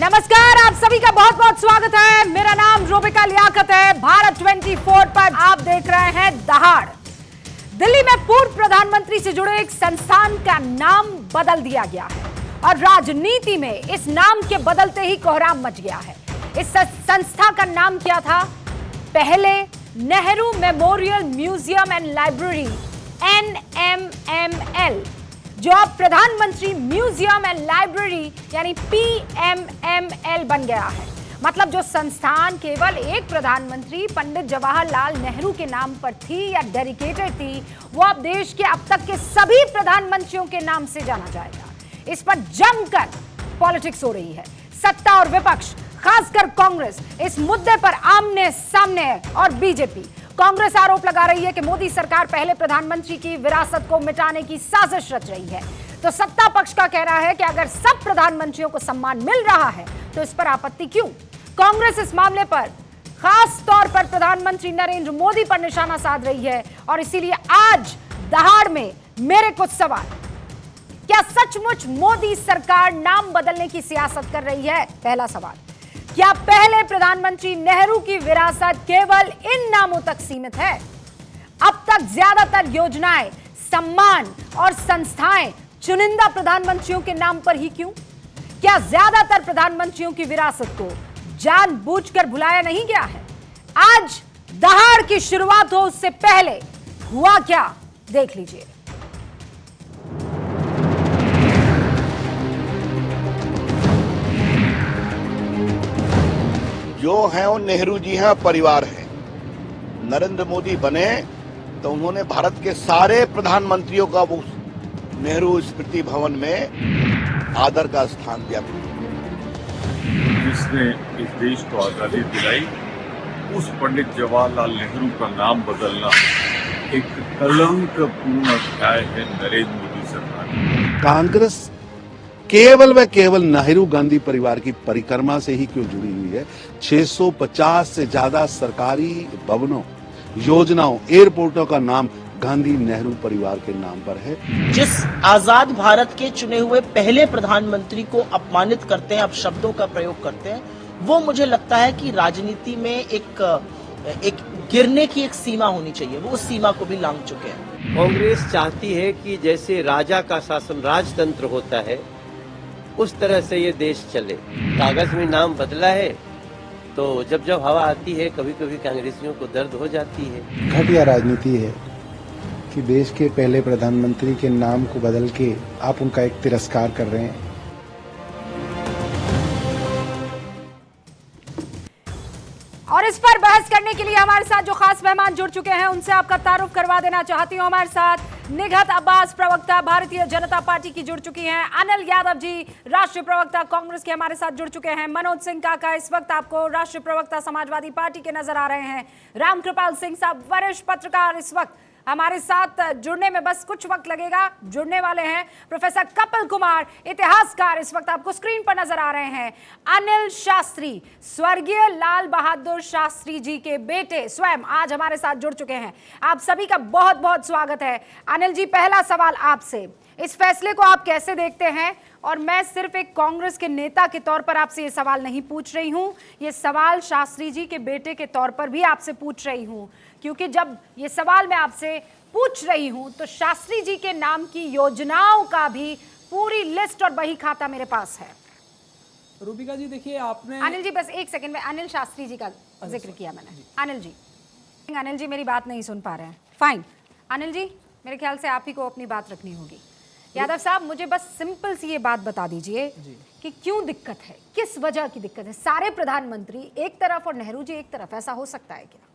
नमस्कार, आप सभी का बहुत बहुत स्वागत है। मेरा नाम रोबिका लियाकत है। भारत 24 पर आप देख रहे हैं दहाड़। दिल्ली में पूर्व प्रधानमंत्री से जुड़े एक संस्थान का नाम बदल दिया गया है और राजनीति में इस नाम के बदलते ही कोहराम मच गया है। इस संस्था का नाम क्या था? पहले Nehru memorial museum and library, NMML, जो अब प्रधानमंत्री म्यूजियम एंड लाइब्रेरी यानी PMML बन गया है। मतलब जो संस्थान केवल एक प्रधानमंत्री पंडित जवाहरलाल नेहरू के नाम पर थी या डेडिकेटेड थी, वो अब देश के अब तक के सभी प्रधानमंत्रियों के नाम से जाना जाएगा। इस पर जमकर पॉलिटिक्स हो रही है। सत्ता और विपक्ष, खासकर कांग्रेस, इस मुद्दे पर आमने सामने है और बीजेपी। कांग्रेस आरोप लगा रही है कि मोदी सरकार पहले प्रधानमंत्री की विरासत को मिटाने की साजिश रच रही है। तो सत्ता पक्ष का कहना है कि अगर सब प्रधानमंत्रियों को सम्मान मिल रहा है तो इस पर आपत्ति क्यों? कांग्रेस इस मामले पर खास तौर पर प्रधानमंत्री नरेंद्र मोदी पर निशाना साध रही है और इसीलिए आज दहाड़ में मेरे कुछ सवाल। क्या सचमुच मोदी सरकार नाम बदलने की सियासत कर रही है? पहला सवाल। क्या पहले प्रधानमंत्री नेहरू की विरासत केवल इन नामों तक सीमित है? अब तक ज्यादातर योजनाएं, सम्मान और संस्थाएं चुनिंदा प्रधानमंत्रियों के नाम पर ही क्यों? क्या ज्यादातर प्रधानमंत्रियों की विरासत को जानबूझकर भुलाया नहीं गया है? आज दहाड़ की शुरुआत हो उससे पहले हुआ क्या, देख लीजिए। जो हैं वो नेहरू जी हैं, परिवार है। नरेंद्र मोदी बने तो उन्होंने भारत के सारे प्रधानमंत्रियों का वो नेहरू स्मृति भवन में आदर का स्थान दिया। जिसने इस देश को आजादी दिलाई, उस पंडित जवाहरलाल नेहरू का नाम बदलना एक कलंकपूर्ण अध्याय है नरेंद्र मोदी सरकार। कांग्रेस केवल व केवल नेहरू गांधी परिवार की परिक्रमा से ही क्यों जुड़ी हुई है? 650 से ज्यादा सरकारी भवनों, योजनाओं, एयरपोर्टों का नाम गांधी नेहरू परिवार के नाम पर है। जिस आजाद भारत के चुने हुए पहले प्रधानमंत्री को अपमानित करते हैं, अपशब्दों का प्रयोग करते हैं, वो मुझे लगता है कि राजनीति में एक गिरने की एक सीमा होनी चाहिए। वो उस सीमा को भी लांघ चुके हैं। कांग्रेस चाहती है कि जैसे राजा का शासन राजतंत्र होता है, उस तरह से ये देश चले। कागज में नाम बदला है तो जब जब हवा आती है कभी कभी कांग्रेसियों को दर्द हो जाती है। घटिया राजनीति है कि देश के पहले प्रधानमंत्री के नाम को बदल के आप उनका एक तिरस्कार कर रहे हैं। और इस पर बहस करने के लिए हमारे साथ जो खास मेहमान जुड़ चुके हैं उनसे आपका तारुफ करवा देना चाहती हूं। हमारे साथ निघत अब्बास, प्रवक्ता भारतीय जनता पार्टी की, जुड़ चुकी हैं। अनिल यादव जी, राष्ट्रीय प्रवक्ता कांग्रेस के, हमारे साथ जुड़ चुके हैं। मनोज सिंह काका इस वक्त आपको राष्ट्रीय प्रवक्ता समाजवादी पार्टी के नजर आ रहे हैं। रामकृपाल सिंह साहब, वरिष्ठ पत्रकार, इस वक्त हमारे साथ जुड़ने में बस कुछ वक्त लगेगा, जुड़ने वाले हैं। प्रोफेसर कपिल कुमार, इतिहासकार, इस वक्त आपको स्क्रीन पर नजर आ रहे हैं। अनिल शास्त्री, स्वर्गीय लाल बहादुर शास्त्री जी के बेटे, स्वयं आज हमारे साथ जुड़ चुके हैं। आप सभी का बहुत बहुत स्वागत है। अनिल जी, पहला सवाल आपसे, इस फैसले को आप कैसे देखते हैं? और मैं सिर्फ एक कांग्रेस के नेता के तौर पर आपसे ये सवाल नहीं पूछ रही हूं, ये सवाल शास्त्री जी के बेटे के तौर पर भी आपसे पूछ रही हूं, क्योंकि जब ये सवाल मैं आपसे पूछ रही हूं तो शास्त्री जी के नाम की योजनाओं का भी पूरी लिस्ट और बही खाता मेरे पास है। रूबिका जी, देखिए आपने, अनिल जी बस एक सेकंड में, अनिल शास्त्री जी का जिक्र किया मैंने। अनिल जी मेरी बात नहीं सुन पा रहे हैं। फाइन अनिल जी, मेरे ख्याल से आप ही को अपनी बात रखनी होगी। यादव साहब, मुझे बस सिंपल सी ये बात बता दीजिए कि क्यों दिक्कत है, किस वजह की दिक्कत है? सारे प्रधानमंत्री एक तरफ और नेहरू जी एक तरफ, ऐसा हो सकता है क्या?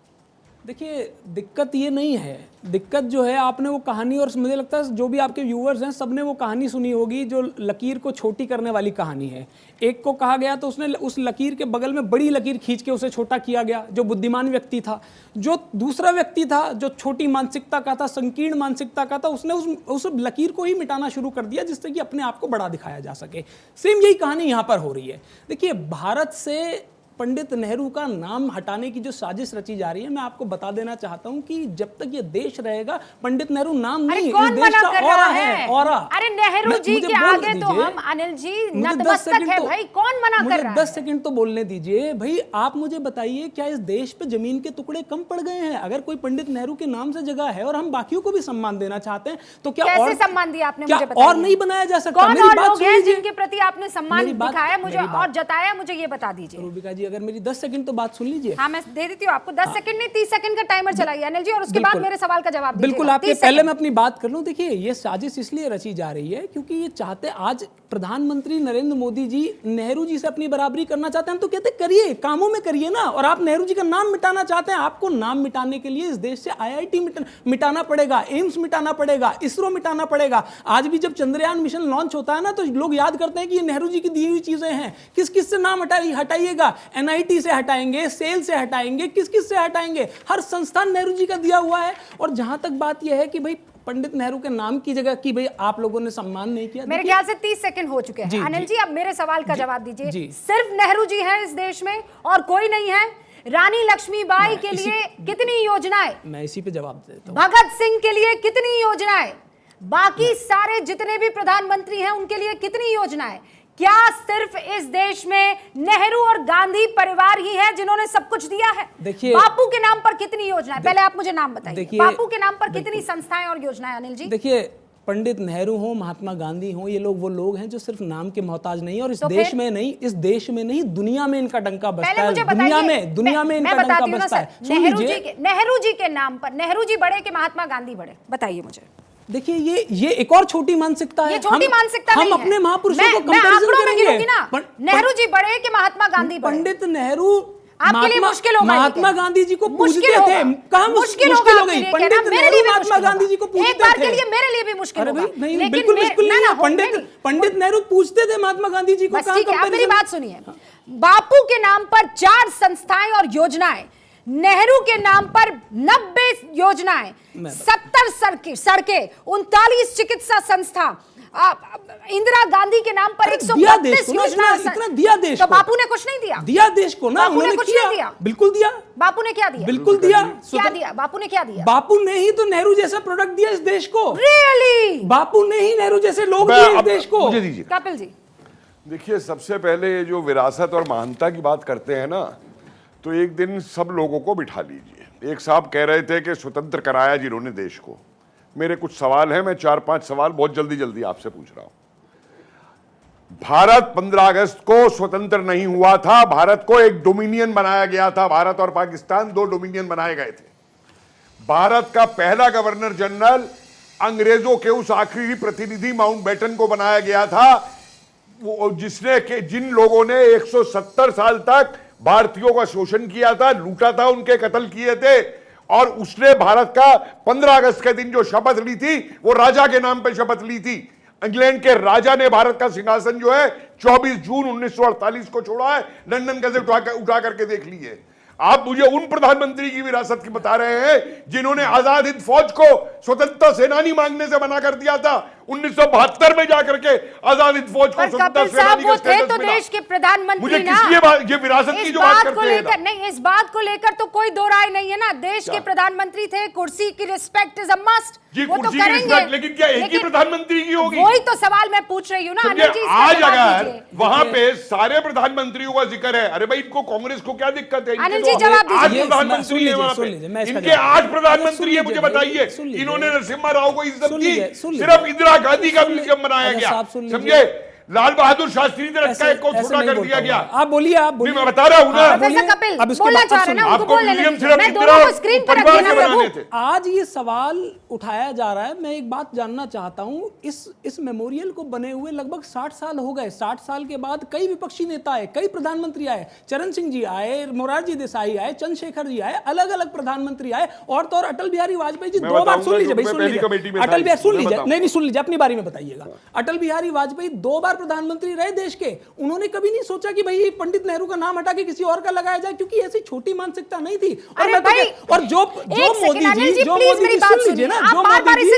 देखिए दिक्कत ये नहीं है। दिक्कत जो है, आपने वो कहानी, और मुझे लगता है जो भी आपके व्यूअर्स हैं सबने वो कहानी सुनी होगी जो लकीर को छोटी करने वाली कहानी है। एक को कहा गया तो उसने उस लकीर के बगल में बड़ी लकीर खींच के उसे छोटा किया गया, जो बुद्धिमान व्यक्ति था। जो दूसरा व्यक्ति था जो छोटी मानसिकता का था, संकीर्ण मानसिकता का था, उसने उस लकीर को ही मिटाना शुरू कर दिया जिससे कि अपने आप को बड़ा दिखाया जा सके। सेम यही कहानी यहाँ पर हो रही है। देखिए, भारत से पंडित नेहरू का नाम हटाने की जो साजिश रची जा रही है, मैं आपको बता देना चाहता हूं कि जब तक ये देश रहेगा पंडित नेहरू नाम अरे नहीं, कौन इस देश मना का कर ऑरा रहा है, ऑरा। अरे नेहरू जी मुझे के बोल आगे तो दीजिए, हम अनिल जी मुझे 10 नतमस्तक सेकंड है तो- भाई, कौन मना मुझे कर रहा 10 है? सेकंड तो बोलने दीजिए भाई। आप मुझे बताइए, क्या इस देश पे जमीन के टुकड़े कम पड़ गए हैं? अगर कोई पंडित नेहरू के नाम से जगह है और हम बाकियों को भी सम्मान देना चाहते हैं तो क्या कैसे और सम्मान दिया आपने? क्या मुझे बताइए। और नहीं बनाया जा सकता? कौन मेरी और बात लोग सुन हैं लीजिए। जिनके प्रति आपने सम्मान मेरी बात- दिखाया मुझे मेरी बात- और जताया, मुझे ये बता दीजिए। रूबिका जी, अगर मेरी 10 सेकंड तो बात सुन लीजिए। हाँ, मैं दे देती हूँ आपको 10 सेकंड नहीं 30 सेकंड का टाइमर चलाइए अनिल जी, और उसके बाद बिल्कुल। मेरे सवाल का जवाब दीजिएगा। बिल्कुल, आपके 30 पहले सेकंड। मैं अपनी बात कर लूं। देखिए, ये साजिश इसलिए रची जा रही है क्योंकि ये चाहते, आज प्रधानमंत्री नरेंद्र मोदी जी नेहरू जी से अपनी बराबरी करना चाहते हैं, तो कहते करिए, कामों में करिए ना। और आप नेहरू जी का नाम मिटाना चाहते हैं, आपको नाम मिटाने के लिए इस देश से IIT मिटाना पड़ेगा, एम्स मिटाना पड़ेगा, इसरो मिटाना पड़ेगा। आज भी जब चंद्रयान मिशन लॉन्च होता है ना, तो लोग याद करते हैं कि ये नेहरू जी की दी हुई चीजें हैं। किस किस से नाम हटाइएगा? NIT से हटाएंगे, सेल से हटाएंगे, किस किस से हटाएंगे? हर संस्थान नेहरू जी का दिया हुआ है। और जहां तक बात यह है कि भाई पंडित नेहरू के नाम की जगह की भाई आप लोगों ने सम्मान नहीं किया, मेरे ख्याल से 30 सेकंड हो चुके हैं। अनिल जी, अब मेरे सवाल का जवाब दीजिए। सिर्फ नेहरू जी हैं इस देश में और कोई नहीं है? रानी लक्ष्मीबाई के लिए कितनी योजनाएं? मैं इसी पे जवाब देता हूं। भगत सिंह के लिए कितनी योजनाएं? बाकी सारे जितने भी प्रधानमंत्री हैं उनके लिए कितनी योजनाएं? क्या सिर्फ इस देश में नेहरू और गांधी परिवार ही है जिन्होंने सब कुछ दिया है? देखिए, बापू के नाम पर कितनी योजनाएं? पहले आप मुझे नाम बताइए। देखिए, बापू के नाम पर कितनी संस्थाएं और योजनाएं अनिल जी? देखिए, पंडित नेहरू हो, महात्मा गांधी हो, ये लोग वो लोग हैं जो सिर्फ नाम के मोहताज नहीं है। और इस तो देश में नहीं, इस देश में नहीं, दुनिया में इनका डंका बजता पहले है। मुझे दुनिया बताइए, में इनका मैं डंका बताती हूँ ना बजता सर, है। सुन लीजिए, नेहरू जी के नाम पर, नेहरू जी बड़े कि महात्मा गांधी बड़े? बताइए मुझे। देखिए, ये एक और छोटी मानसिकता है। ये छोटी मानसिकता हम नहीं है। अपने महापुरुषों मैं को कंपैरिजन आंकड़ों में गिनूंगी करेंगे। ना, नेहरू जी बड़े कि महात्मा गांधी बड़े? पंडित नेहरू आपके लिए मुश्किल होगा। महात्मा गांधी जी को पूछते थे। कहाँ मुश्किल हो होगा गई? आपके लिए पंडित कहना, मेरे लिए नेहरू भी महात्मा मुश्किल गांधी जी को होगा। पूछते थे। एक बार के लिए मेरे लिए भी मुश्किल अरे होगा। भाई नहीं, लेकिन बिल्कुल मुश्किल नहीं है। पंडित नेहरू पूछते थे महात्मा गांधी जी को। बस ठीक है, अब मेरी बात सुनिए। बापू के नाम पर 4 संस्थाएं और योजनाएं, नेहरू के नाम पर 90 योजनाएं, 70 सड़कें, 39 चिकित्सा संस्था, इंदिरा गांधी के नाम पर 132 योजनाएं। इतना दिया देश तो को। बापू ने कुछ नहीं दिया? दिया देश को ना, बापू ने उन्होंने कुछ किया। नहीं दिया? बिल्कुल दिया। बापू ने क्या दिया? बिल्कुल दिया। क्या दिया? बापू ने क्या दिया? बापू ने ही तो नेहरू जैसा प्रोडक्ट दिया इस देश को। रियली? बापू ने ही नेहरू जैसे लोग दिए इस देश को। मुझे दीजिए। कपिल जी, देखिए, सबसे पहले जो विरासत और महानता की बात करते हैं ना, तो एक दिन सब लोगों को बिठा लीजिए। एक साहब कह रहे थे कि स्वतंत्र कराया जिन्होंने देश को। मेरे कुछ सवाल हैं, मैं 4-5 सवाल बहुत जल्दी आपसे पूछ रहा हूं। भारत 15 अगस्त को स्वतंत्र नहीं हुआ था। भारत को एक डोमिनियन बनाया गया था। भारत और पाकिस्तान 2 डोमिनियन बनाए गए थे। भारत का पहला गवर्नर जनरल अंग्रेजों के उस आखिरी प्रतिनिधि माउंटबेटन को बनाया गया था, वो जिन लोगों ने 170 साल तक भारतीयों का शोषण किया था, लूटा था, उनके कत्ल किए थे। और उसने भारत का 15 अगस्त के दिन जो शपथ ली थी, वो राजा के नाम पे शपथ ली थी। इंग्लैंड के राजा ने भारत का सिंहासन जो है 24 जून 1948 को छोड़ा है। लंदन गजट उठा करके देख लीजिए। आप मुझे उन प्रधानमंत्री की विरासत की बता रहे हैं जिन्होंने आजाद हिंद फौज को स्वतंत्रता सेनानी मांगने से मना कर दिया था। 1972 में जाकर के आजाद हिंद फौज को स्वतंत्रता सेनानी का स्टेटस तो मिला। देश के प्रधानमंत्री मुझे ना, किस लिए ये विरासत की जो बात करते हैं ना, नहीं, इस बात को लेकर तो कोई दो राय नहीं है ना। देश के प्रधानमंत्री थे, कुर्सी की रिस्पेक्ट इज अ मस्ट, जी वो तो कुर्सी की करेंगे। रिस्पेक्ट, लेकिन क्या एक ही प्रधानमंत्री की होगी? वही तो सवाल मैं पूछ रही हूँ ना अनिल जी। इसका आज जवाब अगर दीजिए। वहां पे सारे प्रधानमंत्रियों का जिक्र है, अरे भाई इनको कांग्रेस को क्या दिक्कत है? अनिल जी, जवाब दीजिए। 8 प्रधानमंत्री है वहां पे, इनके 8 प्रधानमंत्री है। मुझे बताइए, इन्होंने नरसिम्हा राव को इज्जत दी, सिर्फ इंदिरा गांधी का म्यूजियम बनाया गया, समझे? लाल बहादुर शास्त्री ने रखा को छोटा कर दिया गया। आप बोलिए, मैं बता रहा हूं ना। कपिल बोलना चाह रहे हैं ना, उनको आपको बोलने म्यूजियम दीजिए। सिर्फ मैं इंदिरा दोनों को स्क्रीन पर परिवार रखिए के ना बनाने प्रभु। थे। आज ये सवाल उठाया जा रहा है। मैं एक बात जानना चाहता हूं, इस मेमोरियल को बने हुए लगभग 60 साल हो गए। 60 साल के बाद कई विपक्षी नेता आए, कई प्रधानमंत्री आए, चरण सिंह जी आए, मोरारजी देसाई आए, चंद्रशेखर जी आए, अलग अलग प्रधानमंत्री आए। और तो और अटल बिहारी वाजपेयी जी 2 बार, सुन लीजिए भाई, सुन लीजिए, अटल बिहारी, सुन लीजिए, नहीं सुन लीजिए, अपनी बारी में बताइएगा। अटल बिहारी वाजपेयी 2 बार प्रधानमंत्री रहे देश के, उन्होंने कभी नहीं सोचा कि भाई पंडित नेहरू का नाम हटा के किसी और का लगाया जाए, क्योंकि ऐसी छोटी मानसिकता नहीं थी। और मैं तो और जो मोदी जी सुन लीजिए ना, जो मोदी जी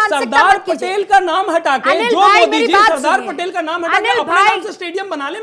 सरदार पटेल का नाम हटा के, जो मोदी जी सरदार पटेल का नाम हटा के अपने नाम से स्टेडियम बना ले,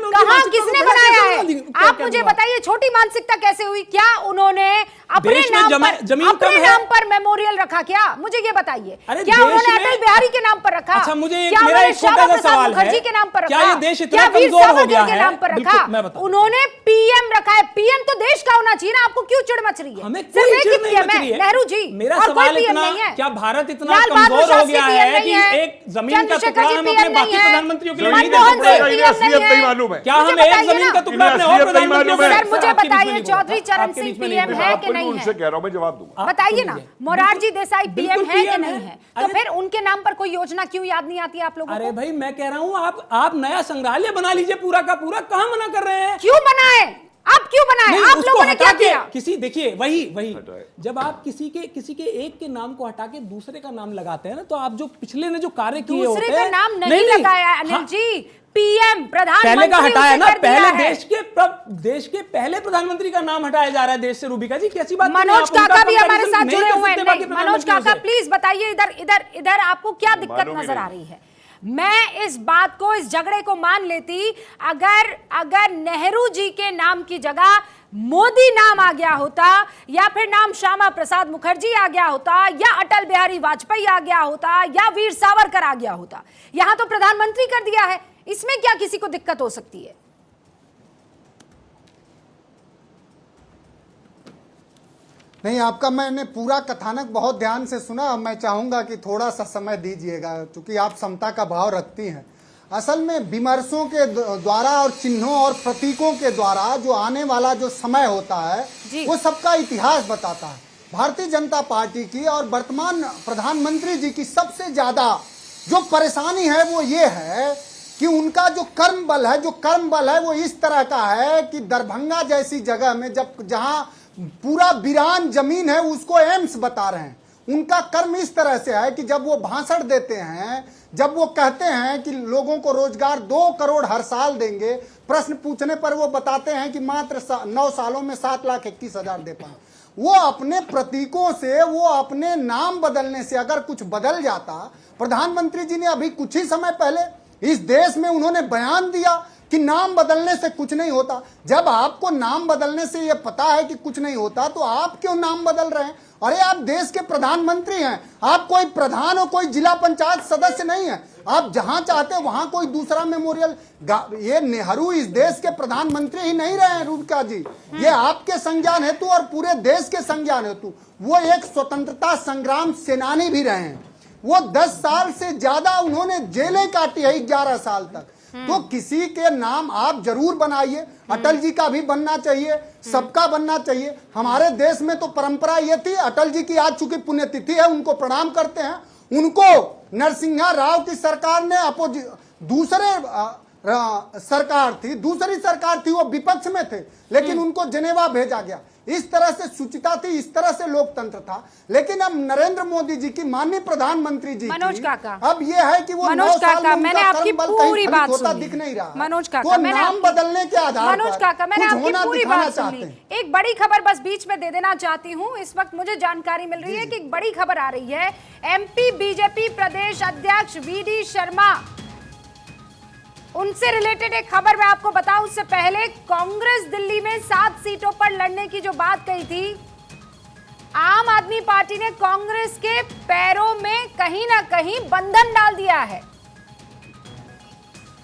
किसने बनाया है? आप मुझे बताइए छोटी मानसिकता कैसे हुई? क्या उन्होंने अपने नाम पर मेमोरियल रखा? क्या मुझे ये बताइए, क्या उन्होंने अटल बिहारी के नाम पर रखा? अच्छा, मुझे मेरा एक छोटा सा सवाल है, के नाम पर क्या रखा? ये देश इतना कमजोर हो गया है? नाम पर रखा? उन्होंने पीएम रखा है। पीएम तो देश का होना चाहिए ना, आपको क्यों चिढ़ मच रही है? हमें कोई चिढ़ नहीं मच रही है नेहरू जी। मेरा सवाल इतना, क्या भारत इतना कमजोर हो गया है कि एक जमीन का टुकड़ा हम अपने बाकी प्रधानमंत्रियों के लिए नहीं दे सकते? मालूम है क्या हम एक जमीन का टुकड़ा अपने और प्रधानमंत्रियों को? सर मुझे बताइए, चौधरी चरण सिंह पीएम है कि नहीं है? कह रहा हूं, मैं जवाब दूंगा। बताइए ना, मोरारजी देसाई पीएम है कि नहीं है? तो फिर उनके नाम पर कोई योजना क्यों याद नहीं आती आप लोगों को? अरे भाई, मैं कह रहा हूं आप नया संग्रहालय बना लीजिए पूरा का पूरा। कहां मना कर रहे हैं? क्यों बनाए? आप क्यों बनाए? आप लोगों ने क्या किया? किसी, देखिए वही जब आप किसी के एक के नाम को हटा के दूसरे का नाम लगाते हैं ना, तो आप जो पिछले ने जो कार्य किए होते हैं, दूसरे का नाम नहीं लगाया अनिल जी। पीएम प्रधानमंत्री पहले का हटाया ना, पहले देश के पहले प्रधानमंत्री का नाम हटाया जा रहा है देश से। रूबिका जी, कैसी बात? मनोज काका भी हमारे साथ जुड़े हुए हैं। मनोज काका प्लीज बताइए, इधर आपको क्या दिक्कत नजर आ रही है? मैं इस बात को, इस झगड़े को मान लेती अगर नेहरू जी के नाम की जगह मोदी नाम आ गया होता, या फिर नाम श्यामा प्रसाद मुखर्जी आ गया होता, या अटल बिहारी वाजपेयी आ गया होता, या वीर सावरकर आ गया होता। यहां तो प्रधानमंत्री कर दिया है, इसमें क्या किसी को दिक्कत हो सकती है? नहीं, आपका मैंने पूरा कथानक बहुत ध्यान से सुना। मैं चाहूंगा कि थोड़ा सा समय दीजिएगा, क्योंकि आप समता का भाव रखती हैं। असल में विमर्शों के द्वारा और चिन्हों और प्रतीकों के द्वारा जो आने वाला जो समय होता है वो सबका इतिहास बताता है। भारतीय जनता पार्टी की और वर्तमान प्रधानमंत्री जी की सबसे ज्यादा जो परेशानी है वो ये है कि उनका जो कर्म बल है वो इस तरह का है कि दरभंगा जैसी जगह में जहां पूरा वीरान जमीन है उसको एम्स बता रहे हैं। उनका कर्म इस तरह से है कि जब वो भाषण देते हैं, जब वो कहते हैं कि लोगों को रोजगार 2 करोड़ हर साल देंगे, प्रश्न पूछने पर वो बताते हैं कि मात्र 9 सालों में 7,21,000 दे पाए। वो अपने प्रतीकों से, वो अपने नाम बदलने से अगर कुछ बदल जाता। प्रधानमंत्री जी ने अभी कुछ ही समय पहले इस देश में उन्होंने बयान दिया कि नाम बदलने से कुछ नहीं होता। जब आपको नाम बदलने से ये पता है कि कुछ नहीं होता, तो आप क्यों नाम बदल रहे हैं? अरे आप देश के प्रधानमंत्री हैं, आप कोई प्रधान हो, कोई जिला पंचायत सदस्य नहीं है। आप जहां चाहते वहां कोई दूसरा मेमोरियल। ये नेहरू इस देश के प्रधानमंत्री ही नहीं रहे हैं रूबिका जी, ये आपके संज्ञान हेतु और पूरे देश के संज्ञान हेतु वो एक स्वतंत्रता संग्राम सेनानी भी रहे हैं। वो 10 साल से ज्यादा उन्होंने जेलें काटी है, 11 साल तक। तो किसी के नाम आप जरूर बनाइए, अटल जी का भी बनना चाहिए, सबका बनना चाहिए। हमारे देश में तो परंपरा ये थी, अटल जी की आज चूंकि पुण्यतिथि है, उनको प्रणाम करते हैं। उनको नरसिंहा राव की सरकार ने दूसरी सरकार थी, वो विपक्ष में थे, लेकिन उनको जेनेवा भेजा गया। इस तरह से शुचिता थी, इस तरह से लोकतंत्र था। लेकिन अब नरेंद्र मोदी जी की, माननीय प्रधानमंत्री जी मनोज काका, अब ये है कि वो मनोज काका, मैंने आपकी पूरी बात सुनी, दिख नहीं रहा। मनोज काका, मैंने नाम बदलने के आधार मनोज काका, मैंने आपकी पूरी बात सुनी। एक बड़ी खबर बस बीच में दे देना चाहती हूँ। इस वक्त मुझे जानकारी मिल रही है कि एक बड़ी खबर आ रही है। एमपी बीजेपी प्रदेश अध्यक्ष वीडी शर्मा, उनसे रिलेटेड एक खबर मैं आपको बताऊं। उससे पहले कांग्रेस दिल्ली में 7 सीटों पर लड़ने की जो बात कही थी, आम आदमी पार्टी ने कांग्रेस के पैरों में कहीं ना कहीं बंधन डाल दिया है।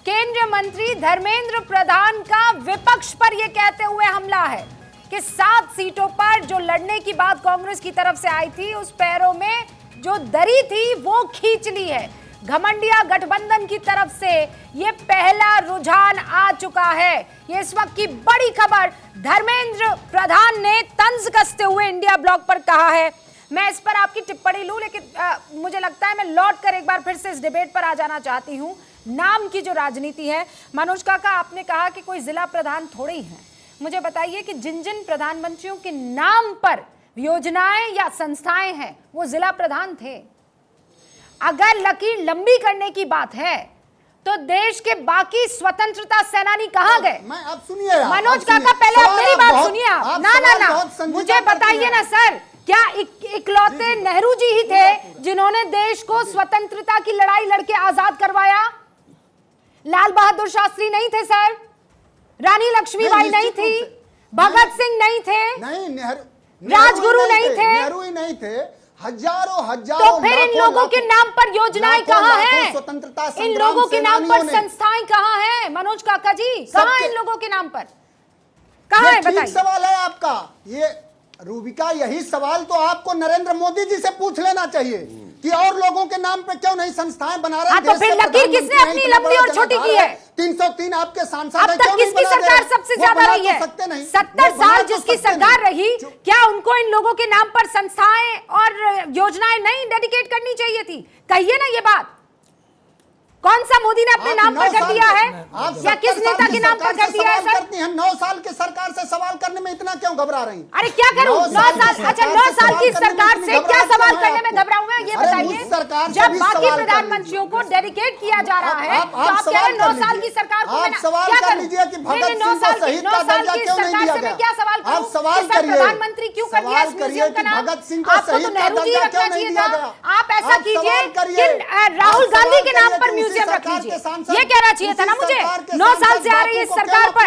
केंद्रीय मंत्री धर्मेंद्र प्रधान का विपक्ष पर यह कहते हुए हमला है कि 7 सीटों पर जो लड़ने की बात कांग्रेस की तरफ से आई थी, उस पैरों में जो दरी थी वो खींच ली है। घमंडिया गठबंधन की तरफ से यह पहला रुझान आ चुका है। ये इस वक्त की बड़ी खबर धर्मेंद्र प्रधान ने तंज कसते हुए इंडिया ब्लॉग पर कहा है। मैं इस पर आपकी टिप्पणी लूं, लेकिन मुझे लगता है मैं लौट कर एक बार फिर से इस डिबेट पर आ जाना चाहती हूं। नाम की जो राजनीति है, मनोज काका आपने कहा कि कोई जिला प्रधान थोड़े ही हैं। मुझे बताइए कि जिन जिन प्रधानमंत्रियों के नाम पर योजनाएं या संस्थाएं हैं वो जिला प्रधान थे। अगर लकीर लंबी करने की बात है तो देश के बाकी स्वतंत्रता सेनानी कहाँ गए? मैं अब सुनिए मनोज काका, पहले आप मेरी बात सुनिए। आप ना मुझे बताइए ना सर, क्या इकलौते नेहरू जी ही थे जिन्होंने देश को स्वतंत्रता की लड़ाई लड़के आजाद करवाया? लाल बहादुर शास्त्री नहीं थे सर, रानी लक्ष्मीबाई नहीं थी, भगत सिंह नहीं थे, नहीं राजगुरु नहीं थे, नेहरू ही नहीं थे, हजारों तो फिर इन लोगों के नाम पर योजनाएं कहाँ हैं? स्वतंत्रता इन लोगों के नाम पर संस्थाएं कहाँ हैं? मनोज काका जी, कहाँ इन लोगों के नाम पर कहाँ है? बताइए। सवाल है आपका ये रूबिका, यही सवाल तो आपको नरेंद्र मोदी जी से पूछ लेना चाहिए कि और लोगों के नाम पे क्यों नहीं संस्थाएं बना रहे? तो फिर लकीर किसने अपनी लंबी और छोटी की है? 303 आपके सांसद अब तक किसकी सरकार सबसे ज्यादा रही है? 70 साल जिसकी सरकार रही, क्या उनको इन लोगों के नाम पर संस्थाएं और योजनाएं नहीं डेडिकेट करनी चाहिए थी? कहिए ना ये बात। कौन सा मोदी ने अपने नाम पर कर दिया है या किस नेता के नाम पर कर दिया है सर? 9 साल की सरकार से सवाल करने में इतना क्यों घबरा रही? अरे क्या करूं? 9 साल, अच्छा 9 साल की सरकार से क्या सवाल करने में घबराऊं मैं? ये बताइए। जब बाकी प्रधानमंत्रियों को डेडिकेट किया जा रहा है तो आप कह रहे 9 साल की सरकार को मैं क्या करूं? 9 साल की सरकार से मैं क्या सवाल करूं? प्रधानमंत्री क्यों कर दिया इस म्यूजियम का नाम? आपको तो नेहरू जी रखना चाहिए था। आप ऐसा कीजिए कि राहुल गांधी के नाम पर म्यूजियम रख लीजिए, ये कहना चाहिए था ना मुझे। 9 साल से आ रही है इस सरकार पर।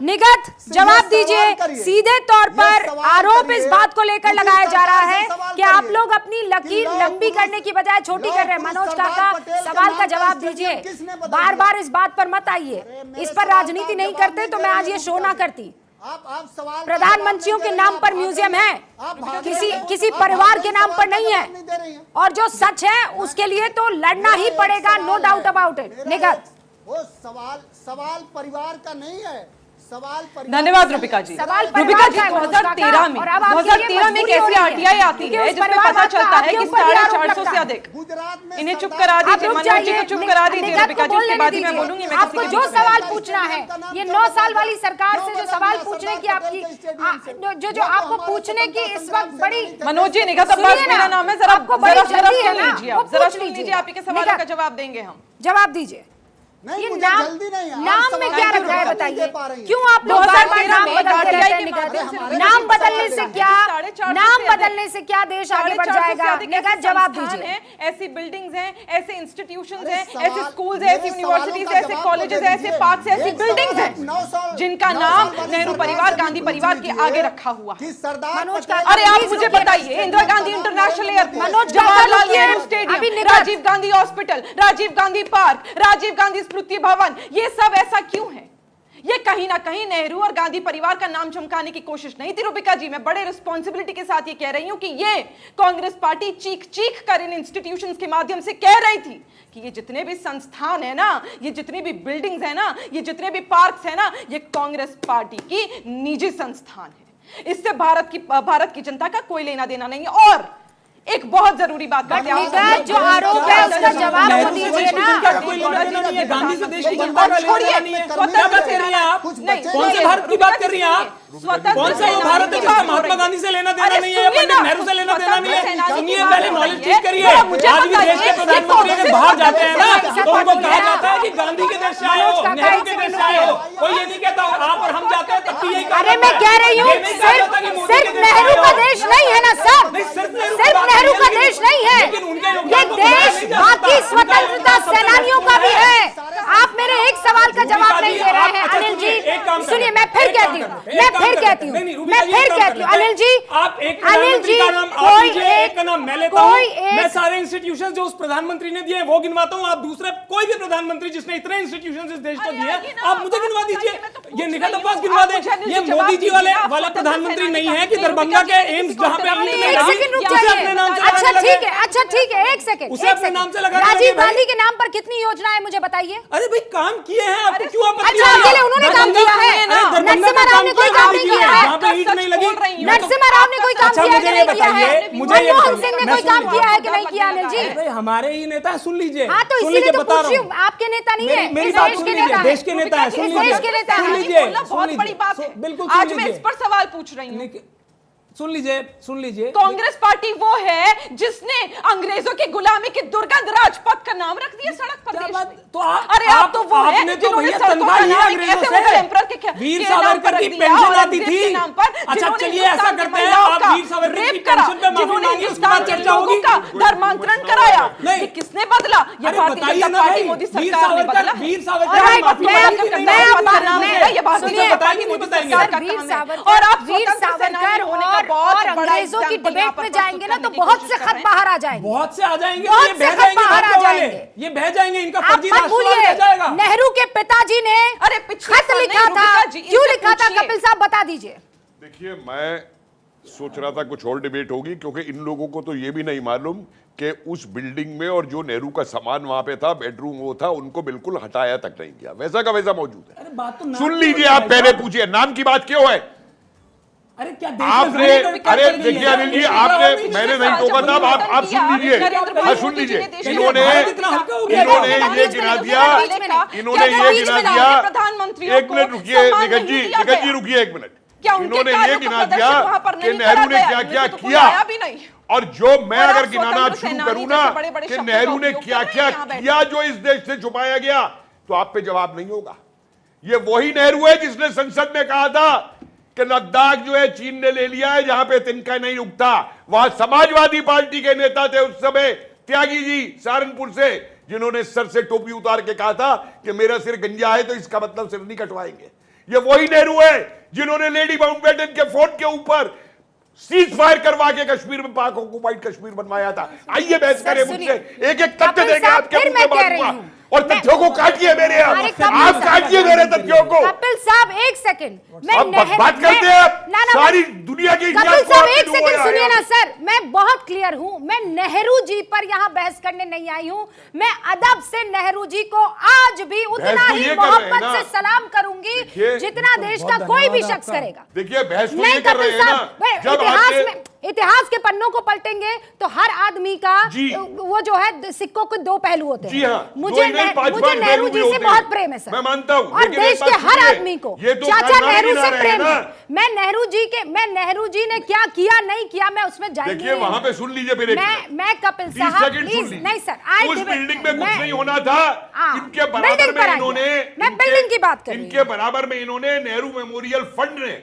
निगत जवाब दीजिए। सीधे तौर पर आरोप इस बात को लेकर लगाया जा रहा है कि आप लोग अपनी लकीर लंबी करने की बजाय छोटी कर रहे हैं। मनोज काका, सवाल का जवाब दीजिए। बार बार इस बात पर मत आइए। इस पर राजनीति नहीं करते तो मैं आज ये शो ना करती। प्रधानमंत्रियों के नाम पर म्यूजियम है, किसी परिवार के नाम पर नहीं है, और जो सच है उसके लिए तो लड़ना ही पड़ेगा, नो डाउट अबाउट इट। निगत, वो सवाल परिवार का नहीं है, धन्यवाद रूबिका जी। रूबिका जी, 2013 में एक ऐसी आरटीआई आती है जिसमें पता चलता है कि 450 से अधिक। इन्हें चुप करा दीजिए, मनोज जी को चुप करा दीजिए रूबिका जी, उसके बाद ही मैं बोलूंगी। आपको जो सवाल पूछना है, ये 9 साल वाली सरकार से जो सवाल पूछने की आपकी जो आपको पूछने की इस वक्त बड़ी, मनोज जी निगत अब्बास मेरा नाम है, जरा सुन लीजिए, आप के सवालों का जवाब देंगे हम। जवाब दीजिए। नहीं, ये जल्दी नहीं, नाम में क्या रखा है बताइए? क्यों आप लोग बार-बार नाम बदलते रहते हैं? नाम बदलने से क्या देश आगे बढ़ जाएगा? निगत जवाब दीजिए। ऐसी बिल्डिंग्स हैं, ऐसे इंस्टीट्यूशंस हैं, ऐसे स्कूल्स हैं, ऐसी यूनिवर्सिटीज, ऐसे कॉलेजेस, ऐसे पार्क्स, ऐसी बिल्डिंग्स हैं जिनका नाम नेहरू परिवार, गांधी परिवार के आगे रखा हुआ है। अरे आप मुझे बताइए, Indira Gandhi international airport, Jawaharlal Nehru stadium, Rajiv Gandhi hospital, Rajiv Gandhi park, Rajiv Gandhi Smriti Bhawan, ये सब ऐसा क्यों है? ये कहीं ना कहीं नेहरू और गांधी परिवार का नाम चमकाने की कोशिश नहीं थी रूबिका जी। मैं बड़े रिस्पॉन्सिबिलिटी के साथ ये कह रही हूं कि ये कांग्रेस पार्टी चीख चीख कर इन इंस्टीट्यूशंस के माध्यम से कह रही थी कि ये जितने भी संस्थान है ना, ये जितने भी बिल्डिंग्स है ना, ये जितने भी पार्क्स है ना, ये कांग्रेस पार्टी की निजी संस्थान है। इससे भारत की जनता का कोई लेना देना नहीं है। और एक बहुत जरूरी बात जो आरोप है उसका जवाब तो दीजिए ना। गांधी से देश की जनता का लेना देना नहीं है। क्या बात कर रही हैं आप? कौन से भारत की बात कर रही हैं आप? कौन सा वो भारत है जिसका महात्मा गांधी से लेना देना नहीं है या पंडित नेहरू से लेना देना नहीं है? सुनिए, पहले नॉलेज ठीक करिए। आज भी देश के प्रधानमंत्री अगर बाहर जाते हैं ना तो उनको कहा जाता है कि गांधी के देश से आए हो, नेहरू के देश से आए हो। कोई ये नहीं कहता आप और हम जाते हैं तब भी यही। अरे मैं कह रही हूँ सिर्फ नेहरू का देश नहीं है ना सर, सिर्फ नेहरू का देश नहीं है, ये देश बाकी स्वतंत्रता सेनानियों का भी है। आप मेरे एक सवाल का जवाब नहीं दे रहे हैं अनिल जी। सुनिए, मैं फिर कहती हूँ अनिल जी, आप एक प्रधानमंत्री का नाम आप लीजिए, एक का नाम मैं लेता हूँ। मैं सारे इंस्टीट्यूशन जो उस प्रधानमंत्री ने दिए वो गिनवाता हूँ। आप दूसरे कोई भी प्रधानमंत्री जिसने इतने इंस्टीट्यूशन इस देश को दिए आप मुझे गिनवा दीजिए। ये निगत अब्बास गिनवा दें। ये मोदी जी वाला प्रधानमंत्री नहीं है कि दरभंगा के एम्स जहाँ पे आपने अपने नाम से, अच्छा ठीक है, एक सेकंड, उसे अपने नाम से लगा। राजीव गांधी के नाम पर कितनी योजनाएं मुझे बताइए? अरे भाई काम किए हैं, आपको क्यों आपत्ति? अच्छा, अकेले उन्होंने काम किया है? नरसिम्हा राव ने कोई काम नहीं किया है? नरसिम्हा राव ने कोई काम किया है कि नहीं किया है? मनमोहन सिंह ने कोई काम किया है कि नहीं किया? अनिल जी, हमारे ही नेता, सुन लीजिए। हाँ, तो इसीलिए तो पूछ रही हूँ, आपके नेता नहीं है, मेरी बात सुन लीजिए। देश के नेता है, सुन लीजिए, बहुत बड़ी बात है। बिल्कुल आज मैं इस पर सवाल पूछ रही हूँ। सुन लीजिए कांग्रेस पार्टी वो है जिसने अंग्रेजों की गुलामी की दुर्गंध राजपथ का नाम रख दिया सड़क पर देश में। तो अरे आप तो वो है जिन्होंने सड़कों का नाम ऐसे मुगल एम्परर के वीर सावरकर की पेंशन आती थी। अच्छा चलिए ऐसा करते हैं, आप वीर सावरकर की पेंशन पे माफी मांगिए, उसके बाद चर्चा होगी। धर्मांतरण कराया, ये किसने बदला? ये भारतीय जनता पार्टी मोदी सरकार ने बदला। वीर सावरकर की माफी और आप वीर सावरकर और अंग्रेजों की डिबेट में जाएंगे ना तो बहुत से खत बाहर आ जाएंगे, बहुत से आ जाएंगे, ये बह जाएंगे, ये बह जाएंगे, इनका फर्जी राष्ट्रवाद बह जाएगा। नेहरू के पिताजी ने खत लिखा था, क्यों लिखा था कपिल साहब बता दीजिए। देखिए, मैं सोच रहा था कुछ और डिबेट होगी, क्योंकि इन लोगों को तो ये भी नहीं मालूम कि उस बिल्डिंग में और जो नेहरू का सामान वहां पे था, बेडरूम वो था, उनको बिल्कुल हटाया तक नहीं गया, वैसा का वैसा मौजूद है। अरे बात तो सुन लीजिए, आप पहले पूछिए नाम की बात क्यों है। अरे क्या आपने, अरे देखिए अनिल जी, आपने, मैंने नहीं टोका था, आप सुन लीजिए, सुन लीजिए। इन्होंने ये गिना दिया, एक मिनट रुकिए निखत जी रुकिए एक मिनट। इन्होंने ये गिना दिया कि नेहरू ने क्या किया, और जो मैं अगर गिनाना अब शुरू करूं ना कि नेहरू ने क्या किया जो इस देश से छुपाया गया, तो आप पे जवाब नहीं होगा। ये वही नेहरू है जिसने संसद में कहा था कि लद्दाख जो है चीन ने ले लिया है, जहां पे तिनका नहीं उगता। वहां समाजवादी पार्टी के नेता थे उस समय, त्यागी जी सहारनपुर से, जिन्होंने सर से टोपी उतार के कहा था कि मेरा सिर गंजा है तो इसका मतलब सिर नहीं कटवाएंगे। ये वही नेहरू है जिन्होंने लेडी माउंटबेटन के फोर्ट के ऊपर सीज फायर करवा के कश्मीर में पाक ऑक्युपाइड कश्मीर बनवाया था। आइए बहस करें मुझसे, एक एक तथ्य देंगे आपके मुंह में बात, और तथ्यों को काटिए मेरे, आप काटिए मेरे तथ्यों को। कपिल साहब एक सेकंड, बात करते हैं सारी दुनिया की। कपिल साहब एक सेकंड सुनिए ना सर, मैं बहुत क्लियर हूं, मैं नेहरू जी पर यहां बहस करने नहीं आई हूं। मैं अदब से नेहरू जी को आज भी उतना ही मोहब्बत से सलाम करूंगी जितना देश का कोई भी शख्स करेगा। देखिए बहस तो ये कर रहे हैं ना, इतिहास के पन्नों को पलटेंगे तो हर आदमी का वो जो है सिक्कों के दो पहलू होते हैं। मुझे नेहरू जी से बहुत प्रेम है सर, मैं मानता हूं, और देश के हर आदमी को चाचा नेहरू से प्रेम है। मैं नेहरू जी ने क्या किया नहीं किया मैं उसमें जाएंगे। देखिए वहां पे सुन लीजिए मेरे, मैं कपिल साहब प्लीज नहीं सर, उस बिल्डिंग में कुछ नहीं होना था। इनके बराबर में इन्होंने, मैं बिल्डिंग की बात कर रही हूं, इनके बराबर में इन्होंने नेहरू मेमोरियल फंड ने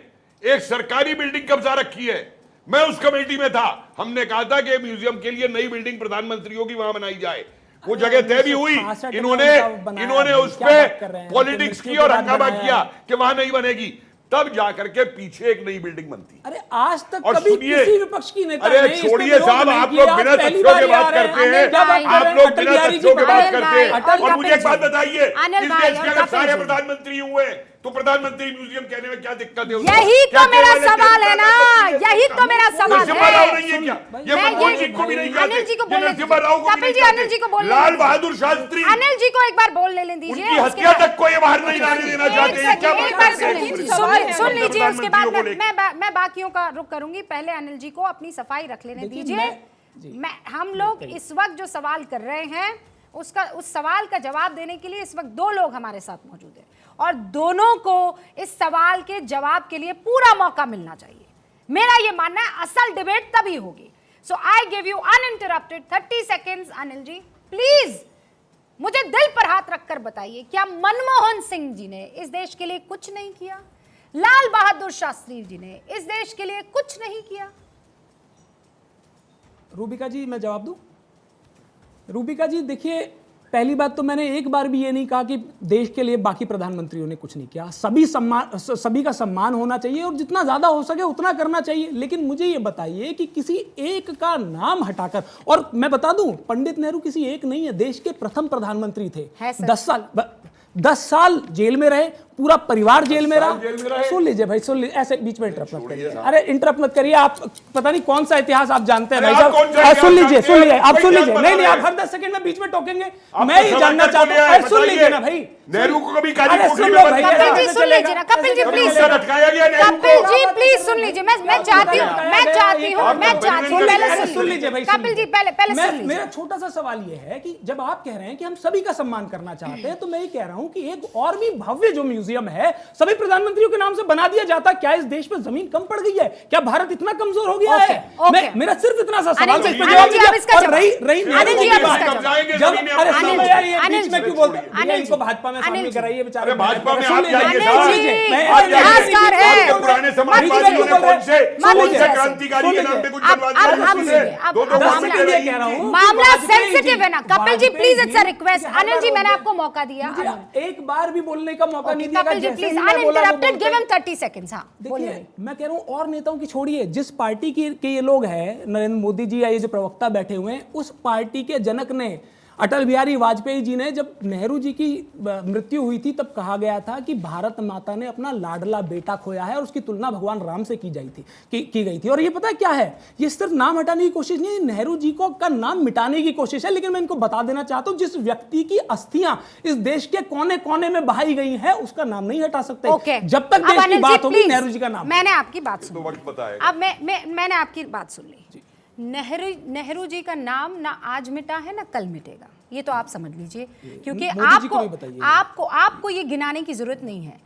एक सरकारी बिल्डिंग कब्जा रखी है। मैं उस कमेटी में था, हमने कहा था कि म्यूजियम के लिए नई बिल्डिंग प्रधानमंत्रियों की वहां बनाई जाए। वो जगह तय भी हुई, इन्होंने उस पे पॉलिटिक्स की और हंगामा किया कि वहां नहीं बनेगी, तब जाकर के पीछे एक नई बिल्डिंग बनती। अरे आज तक कभी किसी विपक्ष की नेता अरे छोड़िए साहब, आप लोग बिना तथ्यों के बात करते हैं, आप लोग बिना तथ्यों के बात करते हैं। और मुझे एक बात बताइए, इस देश के अगर सारे प्रधानमंत्री हुए तो प्रधानमंत्री म्यूजियम कहने में क्या दिक्कत है? यही तो मेरा सवाल है ना, यही तो मेरा सवाल है। ये मनमोहन सिंह को भी नहीं कहते, नरसिम्हा राव को भी नहीं कहते, लाल बहादुर शास्त्री, अनिल जी को एक बार बोलने ले दीजिए, उनकी हत्या तक को ये बाहर नहीं लाने देना चाहते। सुन लीजिए, उसके बाद मैं बाकियों का रुख करूंगी। पहले अनिल जी को अपनी सफाई रख लेने दीजिए। हम लोग इस वक्त जो सवाल कर रहे हैं उस सवाल का जवाब देने के लिए इस वक्त दो लोग हमारे साथ मौजूद हैं, और दोनों को इस सवाल के जवाब के लिए पूरा मौका मिलना चाहिए। मेरा ये मानना है असल डिबेट तभी होगी। So I give you uninterrupted 30 seconds. Anil ji please मुझे दिल पर हाथ रखकर बताइए, क्या मनमोहन सिंह जी ने इस देश के लिए कुछ नहीं किया? लाल बहादुर शास्त्री जी ने इस देश के लिए कुछ नहीं किया? रूबिका जी मैं जवाब दूं? रूबिका जी देखिए, पहली बात तो मैंने एक बार भी ये नहीं कहा कि देश के लिए बाकी प्रधानमंत्रियों ने कुछ नहीं किया। सभी का सम्मान होना चाहिए और जितना ज्यादा हो सके उतना करना चाहिए। लेकिन मुझे ये बताइए कि किसी एक का नाम हटाकर, और मैं बता दूं पंडित नेहरू किसी एक नहीं है, देश के प्रथम प्रधानमंत्री थे। 10 साल जेल में रहे, पूरा परिवार जेल में रहा। सुन लीजिए भाई, सुन लीजिए, ऐसे बीच में इंटरप्ट मत करिए। अरे इंटरप्ट मत करिए, आप पता नहीं कौन सा इतिहास आप जानते हैं भाई साहब। सुन लीजिए, आप सुन लीजिए। नहीं आप हर 10 सेकंड में बीच में टोकेंगे, मैं ही जानना चाहता हूँ। सुन लीजिए ना भाई, नेहरू को कभी कपिल जी सुन लीजिए ना, कपिल जी प्लीज, कपिल जी प्लीज सुन लीजिए। मैं चाहती हूँ सुन लीजिए भाई। कपिल जी पहले मेरा छोटा सा सवाल ये है कि जब आप कह रहे हैं कि हम सभी का सम्मान करना चाहते हैं, तो मैं ये कह रहा हूं कि एक और भी भव्य जो म्यूजियम म्यूजियम है सभी प्रधानमंत्रियों के नाम से बना दिया जाता। क्या इस देश में जमीन कम पड़ गई है? क्या भारत इतना कमजोर हो गया है? मेरा सिर्फ इतना सा सवाल है, इनको भाजपा में शामिल कराइए बेचारे। भाजपा में आप पुराने समाजवादियों ने मुझसे क्रांतिकारी के नाम पे कुछ मामला सेंसिटिव है ना Kapil ji, please it's a request. Anil ji मैंने आपको मौका दिया, एक बार भी बोलने का मौका नहीं दिया। Kapil ji please uninterrupted, give him 30 seconds. हां बोलिए। मैं कह रहा हूं और नेताओं की छोड़िए, जिस पार्टी के ये लोग हैं, नरेंद्र मोदी जी या ये जो प्रवक्ता बैठे हुए हैं, उस पार्टी के जनक ने अटल बिहारी वाजपेयी जी ने जब नेहरू जी की मृत्यु हुई थी तब कहा गया था कि भारत माता ने अपना लाडला बेटा खोया है और उसकी तुलना भगवान राम से की गई थी। और ये पता है क्या है, ये सिर्फ नाम हटाने की कोशिश नहीं है, नेहरू जी को का नाम मिटाने की कोशिश है। लेकिन मैं इनको बता देना चाहता हूं, जिस व्यक्ति की अस्थियां इस देश के कोने कोने में बहाई गई है उसका नाम नहीं हटा सकते जब तक देश की बात होगी नेहरू जी का नाम। मैंने आपकी बात सुन ली, अब मैंने आपकी बात सुन ली। नेहरू जी का नाम ना आज मिटा है ना कल मिटेगा, ये तो आप समझ लीजिए, क्योंकि आपको ये गिनाने की जरूरत नहीं है।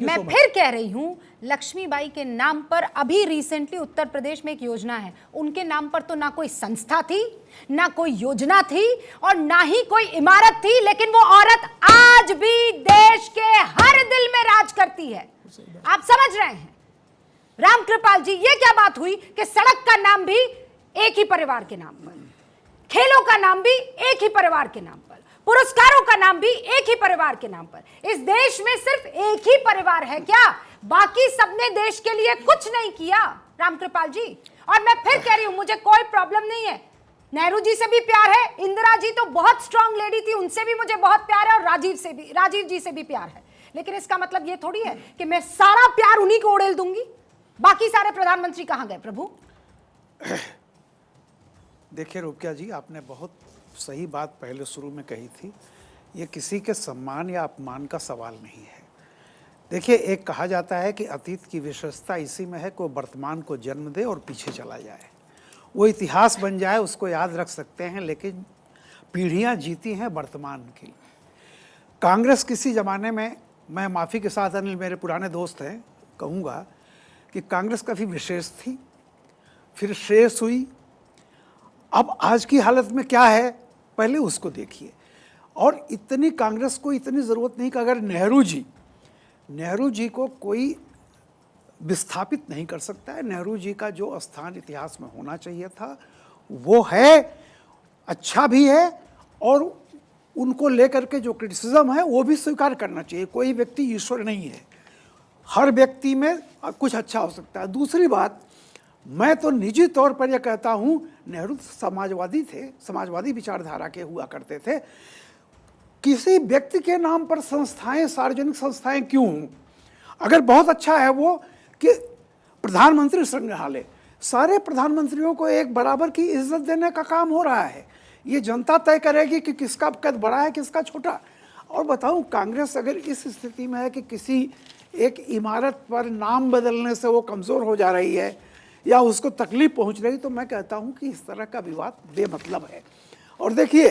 मैं फिर कह रही हूं, लक्ष्मीबाई के नाम पर अभी रिसेंटली उत्तर प्रदेश में एक योजना है, उनके नाम पर तो ना कोई संस्था थी, ना कोई योजना थी और ना ही कोई इमारत थी, लेकिन वो औरत आज भी देश के हर दिल में राज करती है। आप समझ रहे हैं रामकृपाल जी, ये क्या बात हुई कि सड़क का नाम भी एक ही परिवार के नाम पर, खेलों का नाम भी एक ही परिवार के नाम पर, पुरस्कारों का नाम भी एक ही परिवार के नाम पर। इस देश में सिर्फ एक ही परिवार है क्या? बाकी सबने देश के लिए कुछ नहीं किया रामकृपाल जी। और मैं फिर कह रही हूं, मुझे कोई प्रॉब्लम नहीं है, नेहरू जी से भी प्यार है, इंदिरा जी तो बहुत स्ट्रांग लेडी थी, उनसे भी मुझे बहुत प्यार है, और राजीव जी से भी प्यार है। लेकिन इसका मतलब ये थोड़ी है कि मैं सारा प्यार उन्हीं को उड़ेल दूंगी। बाकी सारे प्रधानमंत्री कहां गए प्रभु? देखिए रुपया जी, आपने बहुत सही बात पहले शुरू में कही थी, ये किसी के सम्मान या अपमान का सवाल नहीं है। देखिए, एक कहा जाता है कि अतीत की विशेषता इसी में है कि वो वर्तमान को जन्म दे और पीछे चला जाए, वो इतिहास बन जाए, उसको याद रख सकते हैं, लेकिन पीढ़ियां जीती हैं वर्तमान की। कांग्रेस किसी ज़माने में, मैं माफ़ी के साथ अनिल मेरे पुराने दोस्त हैं, कहूँगा कि कांग्रेस काफ़ी विशेष थी, फिर शेष हुई। अब आज की हालत में क्या है, पहले उसको देखिए। और इतनी कांग्रेस को इतनी ज़रूरत नहीं कि अगर नेहरू जी को कोई विस्थापित नहीं कर सकता है। नेहरू जी का जो स्थान इतिहास में होना चाहिए था वो है, अच्छा भी है, और उनको लेकर के जो क्रिटिसिज्म है वो भी स्वीकार करना चाहिए। कोई व्यक्ति ईश्वर नहीं है, हर व्यक्ति में कुछ अच्छा हो सकता है। दूसरी बात, मैं तो निजी तौर पर यह कहता हूँ, नेहरू समाजवादी थे, समाजवादी विचारधारा के हुआ करते थे। किसी व्यक्ति के नाम पर संस्थाएं, सार्वजनिक संस्थाएं क्यों हों? अगर बहुत अच्छा है वो कि प्रधानमंत्री संग्रहालय, सारे प्रधानमंत्रियों को एक बराबर की इज्जत देने का काम हो रहा है। ये जनता तय करेगी कि किसका कद बड़ा है, किसका छोटा। और बताऊं, कांग्रेस अगर इस स्थिति में है कि किसी एक इमारत पर नाम बदलने से वो कमज़ोर हो जा रही है या उसको तकलीफ पहुंच रही, तो मैं कहता हूं कि इस तरह का विवाद बेमतलब है। और देखिए,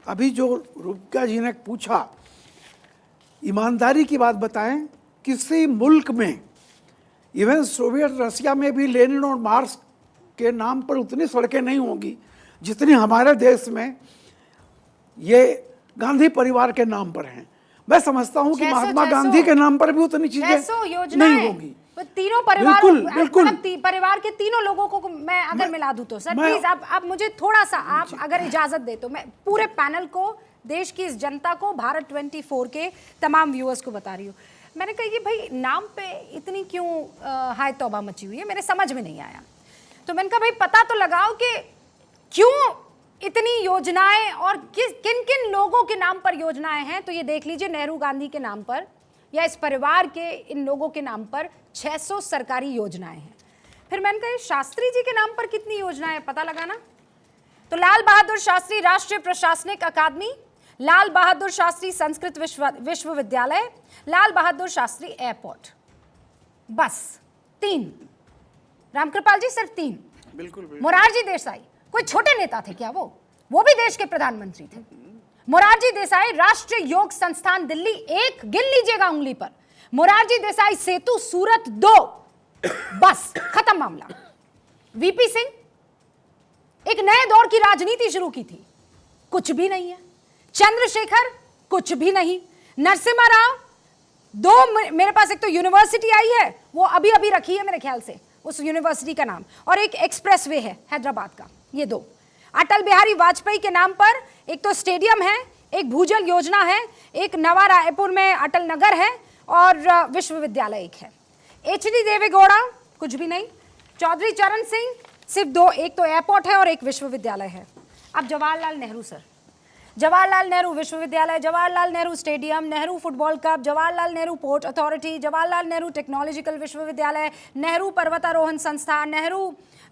अभी जो रुपया जी ने पूछा, ईमानदारी की बात बताएं, किसी मुल्क में, इवन सोवियत रशिया में भी लेनिन और मार्क्स के नाम पर उतनी सड़कें नहीं होंगी जितनी हमारे देश में ये गांधी परिवार के नाम पर हैं। मैं समझता हूं कि महात्मा गांधी के नाम पर भी उतनी चीजें नहीं होंगी। तीनों परिवार, बिल्कुल परिवार के तीनों लोगों को मैं अगर मिला दूं तो सर प्लीज आप मुझे थोड़ा सा, आप अगर इजाजत दे तो मैं पूरे पैनल को, देश की इस जनता को, भारत 24 के तमाम व्यूअर्स को बता रही हूँ। मैंने कहा कि भाई नाम पे इतनी क्यों हाय तौबा मची हुई है, मेरे समझ में नहीं आया। तो मैंने कहा भाई पता तो लगाओ कि क्यों इतनी योजनाएं और किन किन लोगों के नाम पर योजनाएं हैं। तो ये देख लीजिए, नेहरू गांधी के नाम पर या इस परिवार के इन लोगों के नाम पर 600 सरकारी योजनाएं हैं। फिर मैंने कहा शास्त्री जी के नाम पर कितनी योजनाएं, पता लगाना। तो लाल बहादुर शास्त्री राष्ट्रीय प्रशासनिक अकादमी, लाल बहादुर शास्त्री संस्कृत विश्वविद्यालय, लाल बहादुर शास्त्री एयरपोर्ट, बस 3। रामकृपाल जी सिर्फ 3। बिल्कुल। मोरारजी देसाई कोई छोटे नेता थे क्या? वो भी देश के प्रधानमंत्री थे। मोरारजी देसाई राष्ट्रीय योग संस्थान दिल्ली, एक गिन लीजिएगा उंगली पर। मोरारजी देसाई सेतु सूरत 2, बस खत्म मामला। वीपी सिंह एक नए दौर की राजनीति शुरू की थी, कुछ भी नहीं है। चंद्रशेखर कुछ भी नहीं। नरसिम्हा राव 2, मेरे पास एक तो यूनिवर्सिटी आई है, वो अभी अभी रखी है मेरे ख्याल से उस यूनिवर्सिटी का नाम, और एक एक्सप्रेसवे है हैदराबाद का, ये 2। अटल बिहारी वाजपेयी के नाम पर एक तो स्टेडियम है, एक भूजल योजना है, एक नवा रायपुर में अटल नगर है, और विश्वविद्यालय एक है। एचडी देवेगौड़ा कुछ भी नहीं। चौधरी चरण सिंह सिर्फ 2, एक तो एयरपोर्ट है और एक विश्वविद्यालय है। अब जवाहरलाल नेहरू सर, जवाहरलाल नेहरू विश्वविद्यालय, Jawaharlal Nehru stadium, Nehru football club, Jawaharlal Nehru port authority, Jawaharlal Nehru technological विश्वविद्यालय, नेहरू पर्वतारोहण संस्था,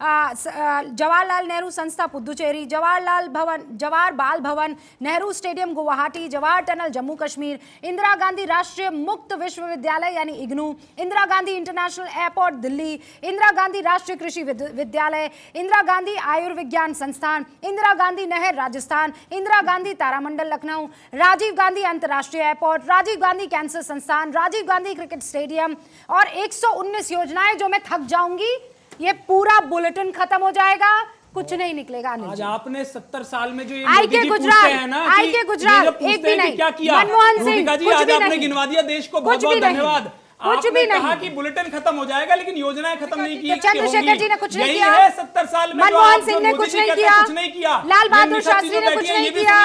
जवाहरलाल नेहरू संस्था पुदुचेरी, जवाहर बाल भवन, नेहरू स्टेडियम गुवाहाटी, जवाहर टनल जम्मू कश्मीर, इंदिरा गांधी राष्ट्रीय मुक्त विश्वविद्यालय यानी इग्नू, इंदिरा गांधी इंटरनेशनल एयरपोर्ट दिल्ली, इंदिरा गांधी राष्ट्रीय कृषि विद्यालय, इंदिरा गांधी आयुर्विज्ञान संस्थान, इंदिरा गांधी नहर राजस्थान, इंदिरा गांधी तारामंडल लखनऊ, राजीव गांधी अंतर्राष्ट्रीय एयरपोर्ट, राजीव गांधी कैंसर संस्थान, राजीव गांधी क्रिकेट स्टेडियम, और 119 योजनाएं जो मैं थक जाऊंगी। ये पूरा बुलेटिन खत्म हो जाएगा, कुछ नहीं निकलेगा। आज आपने 70 साल में जो ये आई के गुजरात एक भी नहीं, क्या किया मनमोहन सिंह जी, आज आपने गिनवा दिया देश को, बहुत बहुत धन्यवाद। आपने कहा कि बुलेटिन खत्म हो जाएगा लेकिन योजनाएं खत्म नहीं की। चंद्रशेखर जी ने कुछ नहीं किया, 70 साल में मनमोहन सिंह ने कुछ नहीं किया, लाल बहादुर शास्त्री ने कुछ नहीं किया।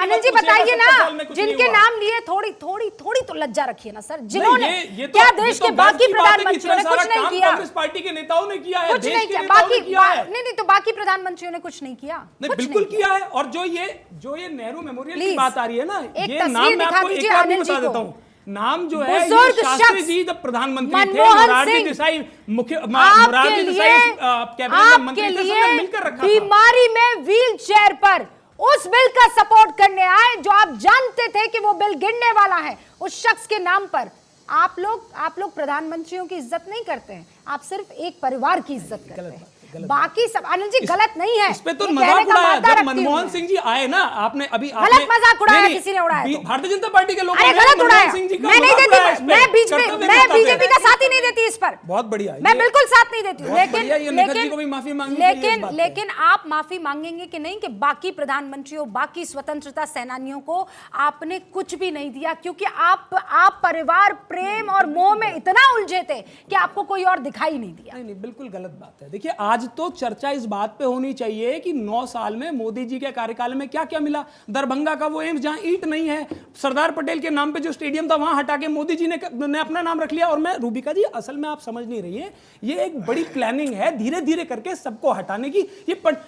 अनिल जी बताइए ना, जिनके नाम लिए थोड़ी तो लज्जा रखिए ना सर, जिन्होंने क्या देश के बाकी प्रधानमंत्रियों ने कुछ नहीं किया, कांग्रेस पार्टी के नेताओं ने किया है, कुछ नहीं किया, बाकी नहीं तो बाकी प्रधानमंत्रियों ने कुछ नहीं किया, बिल्कुल किया है। और जो ये नेहरू मेमोरियल की बात आ रही है ना, ये नाम मैं आपको एक बार बता देता हूँ। नाम जो है शास्त्री जी जब प्रधानमंत्री थे, मोरारजी देसाई मोरारजी देसाई कैबिनेट मंत्री थे, सबने मिलकर रखा था। बीमारी में व्हील चेयर पर उस बिल का सपोर्ट करने आए जो आप जानते थे कि वो बिल गिरने वाला है, उस शख्स के नाम पर आप लोग प्रधानमंत्रियों की इज्जत नहीं करते हैं, आप सिर्फ एक परिवार की इज्जत करते हैं, बाकी सब। अनिल जी गलत नहीं है, इस पे तो मजाक उड़ाया जब मनमोहन सिंह जी आए ना, आपने अभी गलत मजाक उड़ाया, किसी ने उड़ाया, भारतीय जनता पार्टी के लोगों ने गलत उड़ाया। मैं नहीं देती, मैं बीजेपी का साथ ही नहीं देती इस पर, बहुत बढ़िया, मैं बिल्कुल साथ नहीं देती, लेकिन आप माफी मांगेंगे कि नहीं कि बाकी प्रधानमंत्रियों, बाकी स्वतंत्रता सेनानियों को आपने कुछ भी नहीं दिया, क्योंकि आप परिवार प्रेम और मोह में इतना उलझे थे कि आपको कोई और दिखाई नहीं दिया। नहीं, बिल्कुल गलत बात है। देखिए आज तो चर्चा इस बात पे होनी चाहिए कि 9 साल में मोदी जी के कार्यकाल में क्या क्या मिला। दरभंगा का वो एम्स जहां ईंट नहीं है, सरदार पटेल के नाम पे जो स्टेडियम था वहां हटा के मोदी जी ने अपना नाम रख लिया। और मैं रूबिका जी, असल में आप समझ नहीं रही है, ये एक बड़ी प्लानिंग है धीरे धीरे करके सबको हटाने की।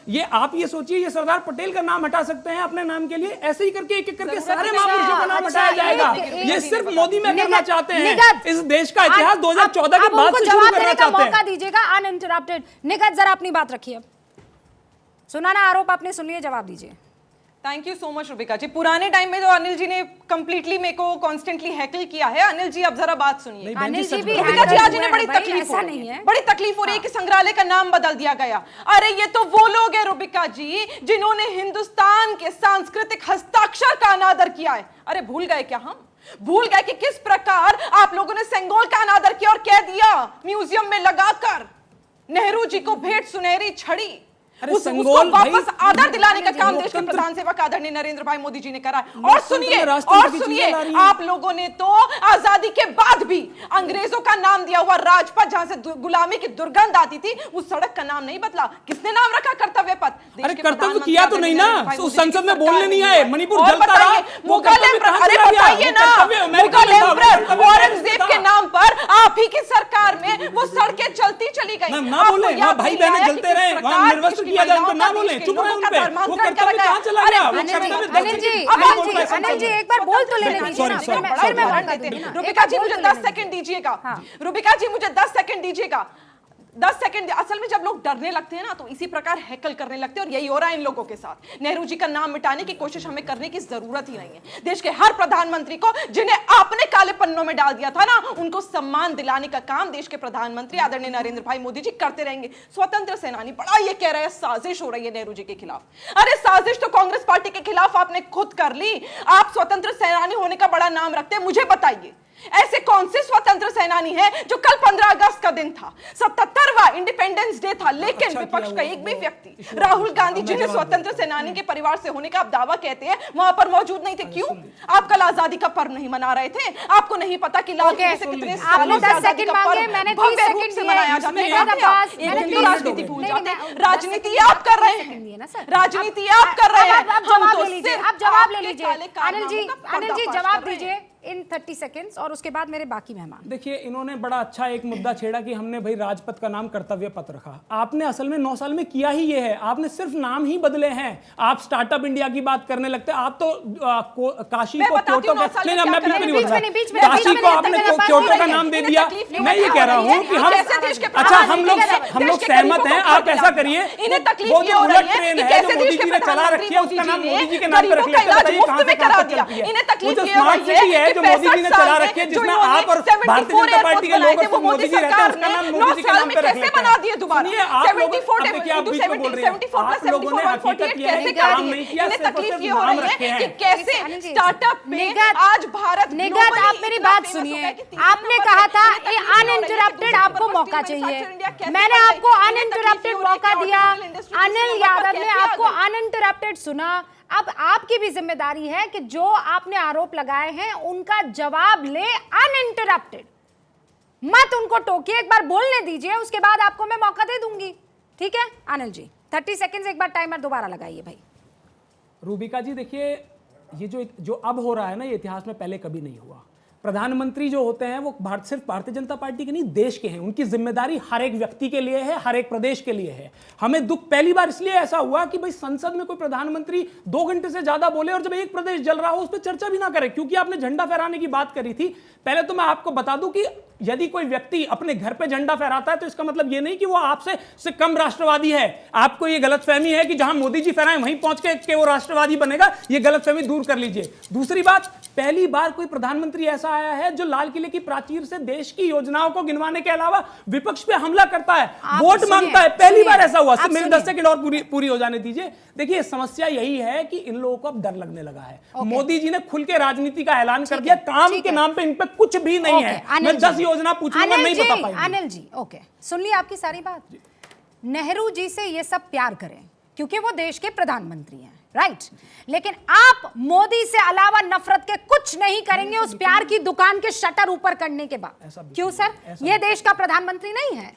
ये आप ये सोचिए, ये सरदार पटेल का नाम हटा सकते हैं अपने नाम के लिए, ऐसे ही करके एक एक करके सारे महापुरुषों का नाम हटाया जाएगा। ये सिर्फ मोदी में करना चाहते हैं, इस देश का इतिहास 2014 के बाद से शुरू करना चाहते हैं। मौका दीजिएगा अनइंटरप्टेड। निगत जरा अपनी बात रखिए, सुना ना आरोप आपने, सुन लिए, जवाब दीजिए। Thank you so much Rubika ji. पुराने टाइम में जो अनिल जी ने कंप्लीटली मेरे को कॉन्स्टेंटली हैकल किया है, अनिल जी अब जरा बात सुनिए। अनिल जी भी रुबिका जी, आज इन्हें बड़ी तकलीफ हो रही है, बड़ी तकलीफ हो रही है कि संग्रहालय का नाम बदल दिया गया। अरे ये तो वो लोग हैं रुबिका जी जिन्होंने हिंदुस्तान के सांस्कृतिक हस्ताक्षर का अनादर किया है। अरे भूल गए क्या हम? भूल गए कि किस प्रकार आप लोगों ने सेंगोल का अनादर किया और कह दिया म्यूजियम में लगाकर नेहरू जी को भेंट सुनहरी छड़ी। उसको वापस आदर दिलाने का काम देश के प्रधान सेवक आदरणीय नरेंद्र भाई मोदी जी ने करा है। और सुनिए, आप लोगों ने तो आजादी के बाद भी अंग्रेजों का नाम दिया हुआ राजपथ, जहां से गुलामी की दुर्गंध आती थी, उस सड़क का नाम नहीं बदला। किसने नाम रखा? कर्तव्य पथ। अरे कर्तव्य किया तो नहीं ना, उस संसद में बोलने नहीं आए, मणिपुर जलता रहा। अरे बताइए ना, मुगल एम्परर औरंगजेब के नाम पर आप ही की सरकार में वो सड़कें चलती चली गई। ना बोले, भाई बहनें जलते रहे, वहां निर्वस्त्र किया जाए, उनको ना बोले, चुप रहे उन पे। वो कर्तव्य कहां चला गया? अनिल जी एक बार बोल तो लेने दीजिए ना, फिर मैं बात करती हूं। रुबिका जी मुझे 10 सेकंड दीजिएगा। रुबिका जी मुझे 10 सेकंड दीजिएगा, 10 सेकंड। असल में जब लोग डरने लगते हैं ना तो इसी प्रकार हैकल करने लगते हैं, और यही हो रहा है इन लोगों के साथ। नेहरू जी का नाम मिटाने की कोशिश हमें करने की जरूरत ही नहीं है। देश के हर प्रधानमंत्री को जिन्हें आपने काले पन्नों में डाल दिया था ना, उनको सम्मान दिलाने का काम देश के प्रधानमंत्री आदरणीय नरेंद्र भाई मोदी जी करते रहेंगे। स्वतंत्र सेनानी बड़ा ये कह रहे हैं साजिश हो रही है नेहरू जी के खिलाफ। अरे साजिश तो कांग्रेस पार्टी के खिलाफ आपने खुद कर ली। आप स्वतंत्र सेनानी होने का बड़ा नाम रखते हैं। मुझे बताइए ऐसे कौन से स्वतंत्र सेनानी हैं जो कल 15 अगस्त का दिन था, 77वां इंडिपेंडेंस डे था, लेकिन विपक्ष का एक भी व्यक्ति, राहुल गांधी जिन्हें स्वतंत्र सेनानी के परिवार से होने का आप दावा कहते हैं, वहां पर मौजूद नहीं थे। क्यों? आप कल आजादी का पर्व नहीं मना रहे थे? आपको नहीं पता कि लाल किले से कितने सालों से आजादी का पर्व भव्य रूप से मनाया जाता है? हिंदू राजनीति भूल जाते हैं। राजनीति आप कर रहे हैं, राजनीति आप कर रहे हैं। जवाब ले लीजिए, आप जवाब ले लीजिए। अनिल जी जवाब दीजिए इन 30 सेकेंड्स, और उसके बाद मेरे बाकी मेहमान। देखिए, इन्होंने बड़ा अच्छा एक मुद्दा छेड़ा कि हमने भाई राजपथ का नाम कर्तव्य पथ रखा। आपने असल में 9 साल में किया ही ये है, आपने सिर्फ नाम ही बदले हैं। आप स्टार्टअप इंडिया की बात करने लगते हैं। आप तो काशी को क्योटो का, नहीं मैं बिल्कुल नहीं बोल रहा, काशी को आपने क्योटो का नाम दे दिया। मैं ये कह रहा हूँ कि हम, अच्छा हम लोग सहमत हैं। आप ऐसा करिए, वो जो बुलेट ट्रेन है जो मोदी जी ने चला रखी है, उसका नाम मोदी जी के नाम पे रख लेते हैं। बताइए कहां से कहां तक चलती है? वो जो स्मार्ट सिटी है जो मोदी जी ने चला रखी है, जिसमें आप और भारतीय जनता पार्टी के लोग और मोदी जी रहते हैं, उसका नाम मोदी जी के नाम पे रख लेते हैं। सुनिए, आप लोग देखिए, आप बीच में बोल रहे हैं, आप लोगों ने हकीकत ये है कि काम नहीं किया, सिर्फ और सिर्फ नाम रखे हैं। कैसे स्टार्टअप में आज भारत, निगत आप मेरी बात सुनिए। आपने कहा था अनइंटरप्टेड आपको मौका चाहिए, मैंने आपको अनइंटरप्टेड मौका दिया। अनिल यादव ने आपको अनइंटरप्टेड सुना। अब आपकी भी जिम्मेदारी है कि जो आपने आरोप लगाए हैं उनका जवाब ले अनइंटरप्टेड, मत उनको टोकिए। एक बार बोलने दीजिए, उसके बाद आपको मैं मौका दे दूंगी, ठीक है? अनिल जी 30 सेकंड्स, एक बार टाइमर दोबारा लगाइए भाई। रूबिका जी देखिए, ये जो अब हो रहा है ना, ये इतिहास में पहले कभी नहीं हुआ। प्रधानमंत्री जो होते हैं वो सिर्फ भारतीय जनता पार्टी के नहीं, देश के हैं। उनकी जिम्मेदारी हर एक व्यक्ति के लिए है, हर एक प्रदेश के लिए है। हमें दुख पहली बार इसलिए ऐसा हुआ कि भाई संसद में कोई प्रधानमंत्री 2 घंटे से ज्यादा बोले और जब एक प्रदेश जल रहा हो उस पर चर्चा भी ना करे, क्योंकि आपने झंडा फहराने की बात करी थी। पहले तो मैं आपको बता दूं कि यदि कोई व्यक्ति अपने घर पे झंडा फहराता है तो इसका मतलब ये नहीं कि वो आपसे से कम राष्ट्रवादी है। आपको ये गलतफहमी है कि जहां मोदी जी फहराएं वहीं पहुंच के वो राष्ट्रवादी बनेगा, ये गलतफहमी दूर कर लीजिए। दूसरी बात, पहली बार कोई प्रधानमंत्री ऐसा आया है जो लाल किले की प्राचीर से देश की योजनाओं को गिनवाने के अलावा विपक्ष पे हमला करता है, वोट मांगता है। पहली बार ऐसा हुआ। मेरे 10 सेकंड और पूरी हो जाने दीजिए। देखिए, समस्या यही है कि इन लोगों को अब डर लगने लगा है। मोदी जी ने खुल के राजनीति का ऐलान कर दिया, काम के नाम पे इन पे कुछ भी नहीं है। मैं 10 योजना पूछूंगा, नहीं बता पाएंगे। अनिल जी ओके, सुन ली आपकी सारी बात। नेहरू जी से ये सब प्यार करें क्योंकि वो देश के प्रधानमंत्री हैं, राइट? लेकिन आप मोदी से अलावा नफरत के कुछ नहीं करेंगे उस प्यार की दुकान के शटर ऊपर करने के बाद। क्यों सर? ये देश का प्रधानमंत्री नहीं है?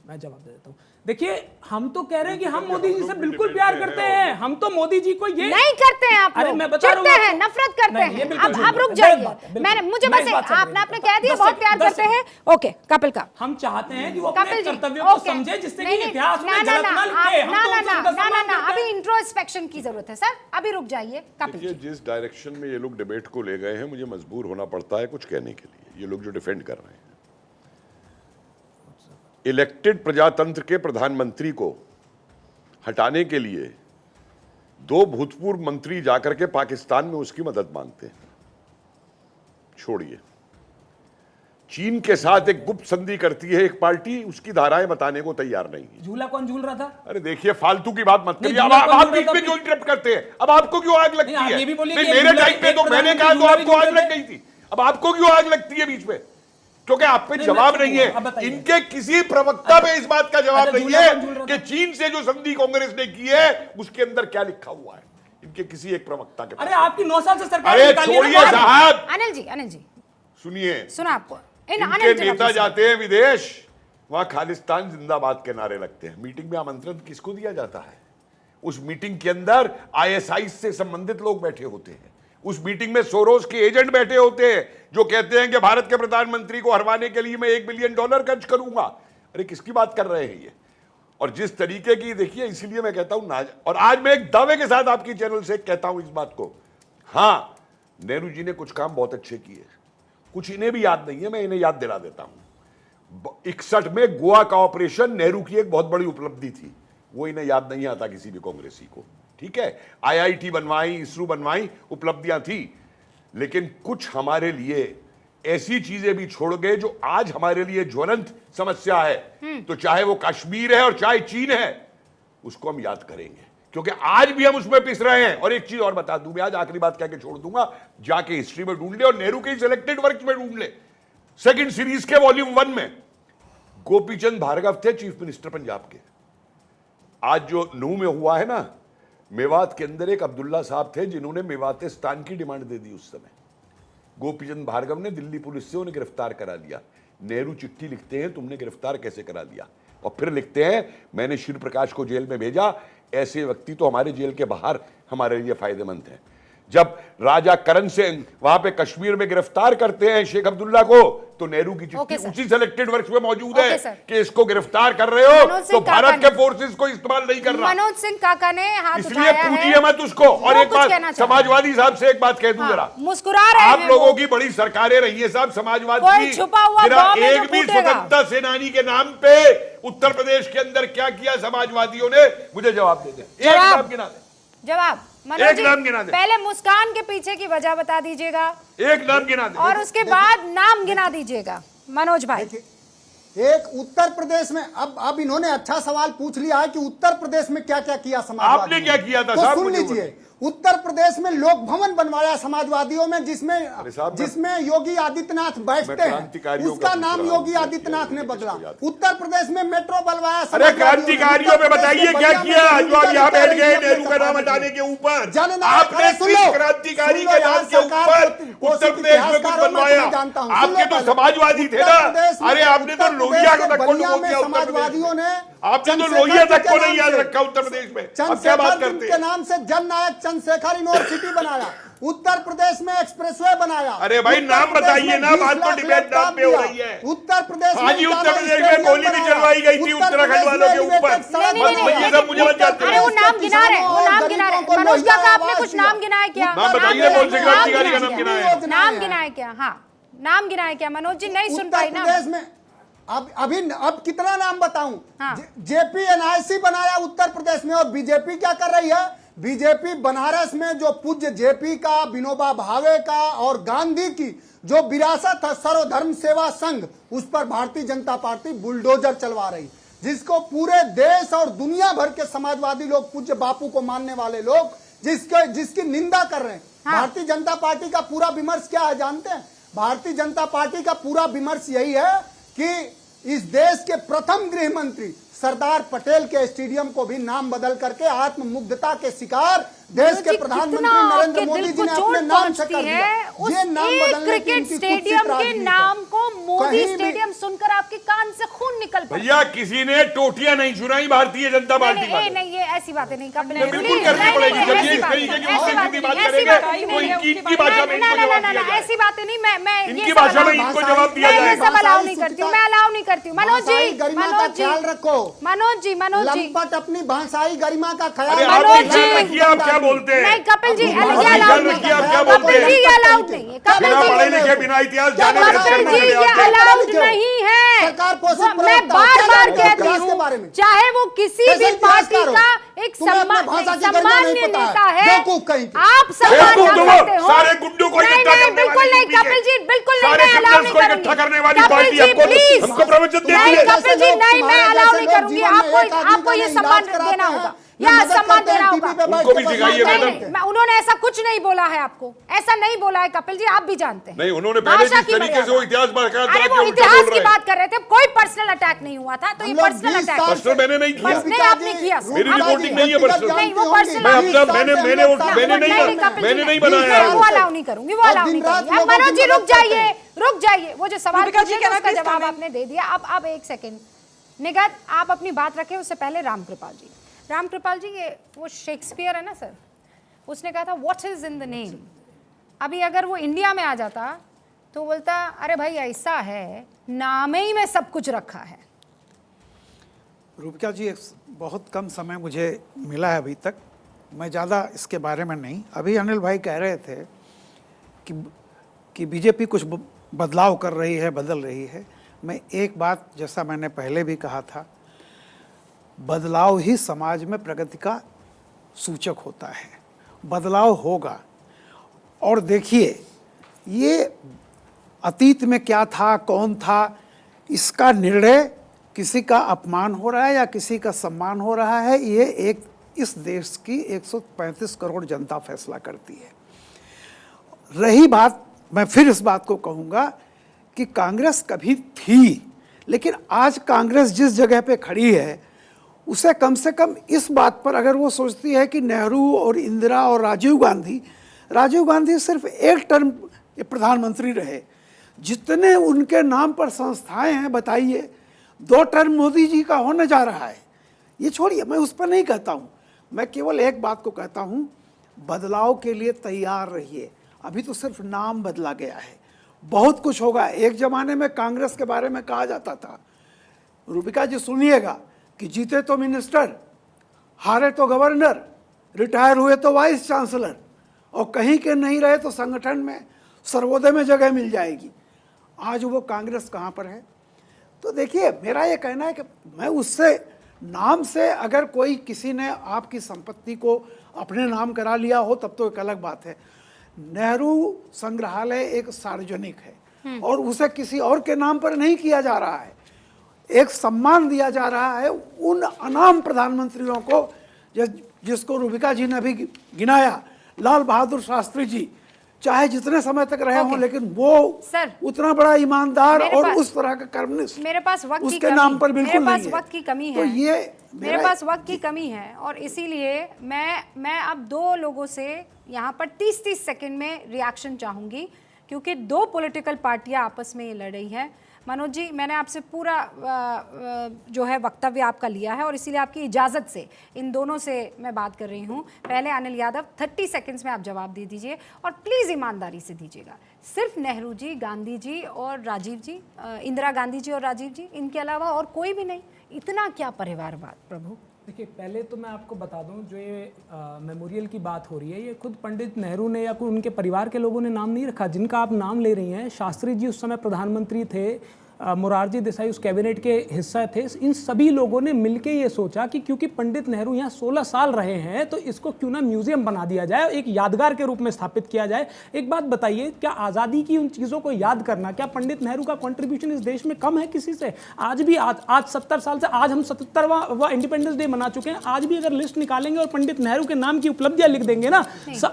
मैं जवाब दे देता हूं। देखिए, हम तो कह रहे हैं कि हम मोदी जी से बिल्कुल प्यार करते हैं। हम तो मोदी जी को ये नहीं करते हैं। आप अरे मैं बता रहा हूं, नफरत करते हैं। अब आप रुक जाइए। मैंने मुझे बस आपने कह दिया बहुत प्यार करते हैं। ओके, कपिल का हम चाहते हैं कि वो अपने कर्तव्यों को समझे, जिससे कि इतिहास में गलत ना लिखे। ना, अभी इंट्रोस्पेक्शन की जरूरत है सर, अभी रुक जाइए। कपिल जी, जिस डायरेक्शन में ये लोग डिबेट को ले गए हैं, मुझे मजबूर होना पड़ता है कुछ कहने के लिए। ये लोग जो डिफेंड कर रहे हैं, इलेक्टेड प्रजातंत्र के प्रधानमंत्री को हटाने के लिए 2 भूतपूर्व मंत्री जाकर के पाकिस्तान में उसकी मदद मांगते हैं। छोड़िए, चीन के साथ एक गुप्त संधि करती है एक पार्टी, उसकी धाराएं बताने को तैयार नहीं है। झूला कौन झूल रहा था? अरे देखिए, फालतू की बात मत करिए। अब आप बीच में क्यों इंटरप्ट करते हैं? अब आपको क्यों आग लगती है? मेरे टाइम पे तो मैंने कहा तो आपको आग लग गई थी, अब आपको क्यों आग लगती है बीच में? क्योंकि आप पे जवाब नहीं है। इनके किसी प्रवक्ता पे इस बात का जवाब नहीं है कि चीन से जो संधि कांग्रेस ने की है उसके अंदर क्या लिखा हुआ है। इनके किसी एक प्रवक्ता के। अरे आपकी 9 साल से सरकार। अरे छोड़िए साहब। अनिल जी सुनिए, सुना आपको। इनके नेता जाते हैं विदेश, वहां खालिस्तान जिंदाबाद के नारे लगते हैं। मीटिंग में आमंत्रण किसको दिया जाता है? उस मीटिंग के अंदर ISI से संबंधित लोग बैठे होते हैं। उस मीटिंग में सोरोस के एजेंट बैठे होते हैं जो कहते हैं कि भारत के प्रधानमंत्री को हरवाने के लिए मैं $1 बिलियन खर्च करूंगा। अरे किसकी बात कर रहे हैं ये? और जिस तरीके की, देखिए, इसीलिए मैं कहता हूं और आज मैं एक दावे के साथ आपकी चैनल से कहता हूं इस बात को, हां, नेहरू जी ने कुछ काम बहुत अच्छे किए, कुछ इन्हें भी याद नहीं है, मैं इन्हें याद दिला देता हूं। 61 में गोवा का ऑपरेशन नेहरू की एक बहुत बड़ी उपलब्धि थी, वो इन्हें याद नहीं आता किसी भी कांग्रेसी को। ठीक है, IIT बनवाई, इसरो बनवाई, उपलब्धियां थी, लेकिन कुछ हमारे लिए ऐसी चीजें भी छोड़ गए जो आज हमारे लिए ज्वलंत समस्या है। तो चाहे वो कश्मीर है और चाहे चीन है, उसको हम याद करेंगे। क्योंकि आज भी हम उसमें पिस रहे हैं। और एक चीज और बता दूं, मैं आज आखिरी बात कह के छोड़ दूंगा, जाके हिस्ट्री में ढूंढ ले और नेहरू के सिलेक्टेड वर्क्स में ढूंढ ले। सेकंड सीरीज के वॉल्यूम 1 में गोपीचंद भार्गव थे चीफ मिनिस्टर पंजाब के। आज जो नूह में हुआ है ना, मेवात के अंदर एक अब्दुल्ला साहब थे जिन्होंने मेवातिस्तान की डिमांड दे दी उस समय। गोपीचंद भार्गव ने दिल्ली पुलिस से उन्हें गिरफ्तार करा दिया। नेहरू चिट्ठी लिखते हैं, तुमने गिरफ्तार कैसे करा दिया? और फिर लिखते हैं, मैंने शिव प्रकाश को जेल में भेजा, ऐसे व्यक्ति तो हमारे जेल के बाहर हमारे लिए फायदेमंद हैं। जब राजा करण सिंह वहां पे कश्मीर में गिरफ्तार करते हैं शेख अब्दुल्ला को, तो नेहरू की चिट्ठी उसी सेलेक्टेड वर्क्स में मौजूद है कि इसको गिरफ्तार कर रहे हो तो भारत के फोर्सेस को इस्तेमाल नहीं कर रहा। मनोज सिंह काका ने हाथ इसलिए पूछिए मत उसको। और एक बात समाजवादी साहब से एक बात कह दूं जरा, मुस्कुरा रहे हैं आप लोगों की बड़ी सरकारें रही है साहब समाजवाद की, एक भी स्वतंत्रता सेनानी के नाम पे उत्तर प्रदेश के अंदर क्या किया समाजवादियों ने, मुझे जवाब दे दें। एक नाम गिना दें। जवाब मनोज जी, पहले मुस्कान के पीछे की वजह बता दीजिएगा, एक नाम गिना दे, और उसके बाद नाम गिना दीजिएगा। मनोज भाई, एक उत्तर प्रदेश में अब इन्होंने अच्छा सवाल पूछ लिया है कि उत्तर प्रदेश में क्या क्या किया समाजवादियों आपने क्या किया था? तो सुन लीजिए, उत्तर प्रदेश में लोक भवन बनवाया समाजवादियों में, जिसमें योगी आदित्यनाथ बैठते हैं, उसका नाम योगी आदित्यनाथ ने बदला। उत्तर प्रदेश में मेट्रो बनवाया। अरे क्रांतिकारियों में बताइए क्या किया जो आप यहाँ बैठ गए नेहरू का नाम हटाने के ऊपर? आपने किस क्रांतिकारी के नाम के ऊपर उत्तर प्रदेश में कुछ बनवाया? आपके तो समाजवादी थे ना। अरे आपने तो लोहिया को तक समाजवादियों ने, आपने तो लोहिया तक को नहीं याद रखा उत्तर प्रदेश में। अब क्या बात करते हैं? के नाम से जननायक चंद्रशेखर यूनिवर्सिटी बनाया, उत्तर प्रदेश में एक्सप्रेसवे बनाया। अरे भाई नाम बताइए ना, बात तो डिबेट नाम पे हो रही है। उत्तर प्रदेश में आज उत्तर प्रदेश में गोली भी चलवाई गई थी उत्तराखंड वालों के ऊपर। ये सब मुझे बता देते हैं। वो नाम गिना रहे, वो नाम गिना रहे। मनोज का आपने कुछ नाम गिना है क्या? नाम बताइए, कौन से क्रांतिकारी का नाम गिना है? नाम गिना है क्या? हाँ, नाम गिना है क्या? मनोज जी नहीं सुन पाई ना। उत्तर प्रदेश में अब कितना नाम बताऊं? जेपी एनआईसी बनाया उत्तर प्रदेश में, और बीजेपी क्या कर रही है? बीजेपी बनारस में जो पूज्य जेपी का, विनोबा भावे का और गांधी की जो विरासत है सर्वधर्म सेवा संघ, उस पर भारतीय जनता पार्टी बुलडोजर चलवा रही, जिसको पूरे देश और दुनिया भर के समाजवादी लोग, पूज्य बापू को मानने वाले लोग जिसकी निंदा कर रहे हैं। भारतीय जनता पार्टी का पूरा विमर्श क्या है जानते हैं? भारतीय जनता पार्टी का पूरा विमर्श यही है कि इस देश के प्रथम गृह मंत्री सरदार पटेल के स्टेडियम को भी नाम बदल करके आत्ममुग्धता के शिकार देश के प्रधानमंत्री नरेंद्र मोदी जी ने अपने नाम से कर दिया। ये नाम बदलने की इनकी स्टेडियम के नाम को मोदी स्टेडियम सुनकर आपके कान से खून निकल पड़ा। भैया किसी ने टोटियां नहीं सुनाई भारतीय जनता पार्टी की। नहीं, ये ऐसी बातें नहीं कर। बिल्कुल करनी पड़ेगी जब ये इस तरीके की हिंदी बात करेंगे तो इनकी भाषा में इनको जवाब दिया जाए। ऐसी बातें नहीं, मैं इनकी भाषा में इनको जवाब दिया जाए। मैं सब अलाउ नहीं करती हूँ, मैं अलाउ नहीं करती हूँ। मनोज जी, ख्याल रखो। मनोज जी, लंपट अपनी भाषाई गरिमा का ख्याल। मनोज जी, आप क्या बोलते हैं? कपिल जी, ये अलाउड नहीं है। कपिल जी, ये अलाउड नहीं है। कपिल जी, पढ़े लिखे बिना इतिहास जाने कपिल जी, ये अलाउड नहीं है। मैं बार-बार कहती हूँ, चाहे वो किसी भी पार्टी का एक सम्मान्य नेता है, आप सम्मान करते हो। सारे गुंडों को इकट्ठा करने बिल्कुल नहीं कपिल जी, बिल्कुल नहीं, मैं अलाउ नहीं करूंगी। करने वाली पार्टी हमको प्रवचन देती है। कपिल जी नहीं, मैं अलाउ नहीं करूंगी। आपको ये सम्मान देना होगा या सम्मान देना होगा। उनको भी सिखाइए मैडम। उन्होंने ऐसा कुछ नहीं बोला है, आपको ऐसा नहीं बोला है कपिल जी, आप भी जानते हैं। नहीं, उन्होंने पहले जिस तरीके से वो इतिहास अरे वो इतिहास की बात कर रहे थे, कोई पर्सनल अटैक नहीं हुआ था, तो ये पर्सनल अटैक पर्सनल मैंने नहीं किया। नहीं, आपने किया। मेरी रिपोर्टिंग नहीं है पर्सनल। नहीं, वो पर्सनल मैंने नहीं बनाया। वो अलाउ नहीं करूंगी, वो अलाउ नहीं करूंगी। मनोज जी रुक जाइए, रुक जाइए। वो जो सवाल उसका जवाब आपने दे दिया। अब एक सेकेंड निगत, आप अपनी बात रखें। उससे पहले रामकृपाल जी, ये वो शेक्सपियर है ना सर, उसने कहा था what is in the name. अभी अगर वो इंडिया में आ जाता तो बोलता अरे भाई ऐसा है, नाम ही में सब कुछ रखा है। रूपिका जी, बहुत कम समय मुझे मिला है अभी तक, मैं ज़्यादा इसके बारे में नहीं। अभी अनिल भाई कह रहे थे कि बीजेपी कुछ बदलाव कर रही है, बदल रही है। मैं एक बात, जैसा मैंने पहले भी कहा था, बदलाव ही समाज में प्रगति का सूचक होता है। बदलाव होगा। और देखिए, ये अतीत में क्या था, कौन था, इसका निर्णय किसी का अपमान हो रहा है या किसी का सम्मान हो रहा है, ये इस देश की 135 करोड़ जनता फैसला करती है। रही बात, मैं फिर इस बात को कहूँगा कि कांग्रेस कभी थी, लेकिन आज कांग्रेस जिस जगह पे खड़ी है उसे कम से कम इस बात पर अगर वो सोचती है कि नेहरू और इंदिरा और राजीव गांधी सिर्फ एक टर्म प्रधानमंत्री रहे, जितने उनके नाम पर संस्थाएं हैं बताइए, 2 टर्म मोदी जी का होने जा रहा है। ये छोड़िए, मैं उस पर नहीं कहता हूँ, मैं केवल एक बात को कहता हूँ, बदलाव के लिए तैयार रहिए। अभी तो सिर्फ नाम बदला गया है, बहुत कुछ होगा। एक जमाने में कांग्रेस के बारे में कहा जाता था, रूबिका जी सुनिएगा, कि जीते तो मिनिस्टर, हारे तो गवर्नर, रिटायर हुए तो वाइस चांसलर, और कहीं के नहीं रहे तो संगठन में सर्वोदय में जगह मिल जाएगी। आज वो कांग्रेस कहाँ पर है? तो देखिए, मेरा ये कहना है कि मैं उससे नाम से, अगर कोई किसी ने आपकी संपत्ति को अपने नाम करा लिया हो तब तो एक अलग बात है। नेहरू संग्रहालय एक सार्वजनिक है और उसे किसी और के नाम पर नहीं किया जा रहा है। एक सम्मान दिया जा रहा है उन अनाम प्रधानमंत्रियों को जिसको रूबिका जी ने भी गिनाया। लाल बहादुर शास्त्री जी चाहे जितने समय तक रहे हों, लेकिन वो उतना बड़ा ईमानदार और उस तरह का कर्मनिष्ठ मेरे पास वक्त उसके की नाम पर बिल्कुल मेरे पास वक्त की कमी है। तो ये मेरे पास वक्त की कमी है और इसीलिए मैं अब 2 लोगों से यहाँ पर 30-30 सेकंड में रिएक्शन चाहूंगी, क्योंकि 2 पॉलिटिकल पार्टियां आपस में ये लड़ रही है। मनोज जी, मैंने आपसे पूरा जो है वक्तव्य आपका लिया है और इसीलिए आपकी इजाज़त से इन दोनों से मैं बात कर रही हूँ। पहले अनिल यादव, 30 सेकंड्स में आप जवाब दे दीजिए और प्लीज़ ईमानदारी से दीजिएगा। सिर्फ नेहरू जी, गांधी जी और राजीव जी, इंदिरा गांधी जी और राजीव जी, इनके अलावा और कोई भी नहीं? इतना क्या परिवारवाद प्रभु? देखिए, पहले तो मैं आपको बता दूं, जो ये मेमोरियल की बात हो रही है, ये खुद पंडित नेहरू ने या कोई उनके परिवार के लोगों ने नाम नहीं रखा। जिनका आप नाम ले रही हैं, शास्त्री जी उस समय प्रधानमंत्री थे, मोरारजी देसाई उस कैबिनेट के हिस्सा थे। इन सभी लोगों ने मिलकर ये सोचा कि क्योंकि पंडित नेहरू यहाँ 16 साल रहे हैं तो इसको क्यों ना म्यूजियम बना दिया जाए, एक यादगार के रूप में स्थापित किया जाए। एक बात बताइए, क्या आज़ादी की उन चीज़ों को याद करना, क्या पंडित नेहरू का कंट्रीब्यूशन इस देश में कम है किसी से? आज भी आज 70 साल से, आज हम 77वां इंडिपेंडेंस डे मना चुके हैं, आज भी अगर लिस्ट निकालेंगे और पंडित नेहरू के नाम की उपलब्धियां लिख देंगे ना,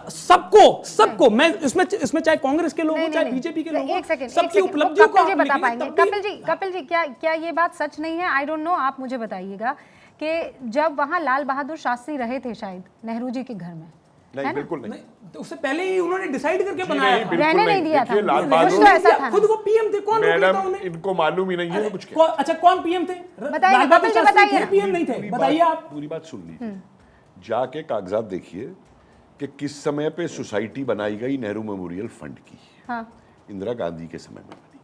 सबको मैं इसमें चाहे कांग्रेस के लोग हो चाहे बीजेपी के लोग, सबकी उपलब्धियों को कपिल जी, क्या ये बात सच नहीं है? आई डोंट नो, आप मुझे बताइएगा कि जब वहां लाल बहादुर शास्त्री रहे थे शायद नेहरू जी के घर में, नहीं बिल्कुल नहीं, तो उससे पहले ही उन्होंने डिसाइड करके बनाया था, रहने नहीं दिया था। लाल बहादुर ऐसा था, खुद वो पीएम थे। कौन मैडम, इनको मालूम ही नहीं है कुछ। अच्छा, कौन पीएम थे? बताइए कपिल जी, बताइए। पीएम नहीं थे, बताइए आप। पूरी बात सुन लीजिए, जाके कागजात देखिए कि किस समय पे सोसाइटी बनाई गई नेहरू मेमोरियल फंड की। इंदिरा गांधी के समय में बनी,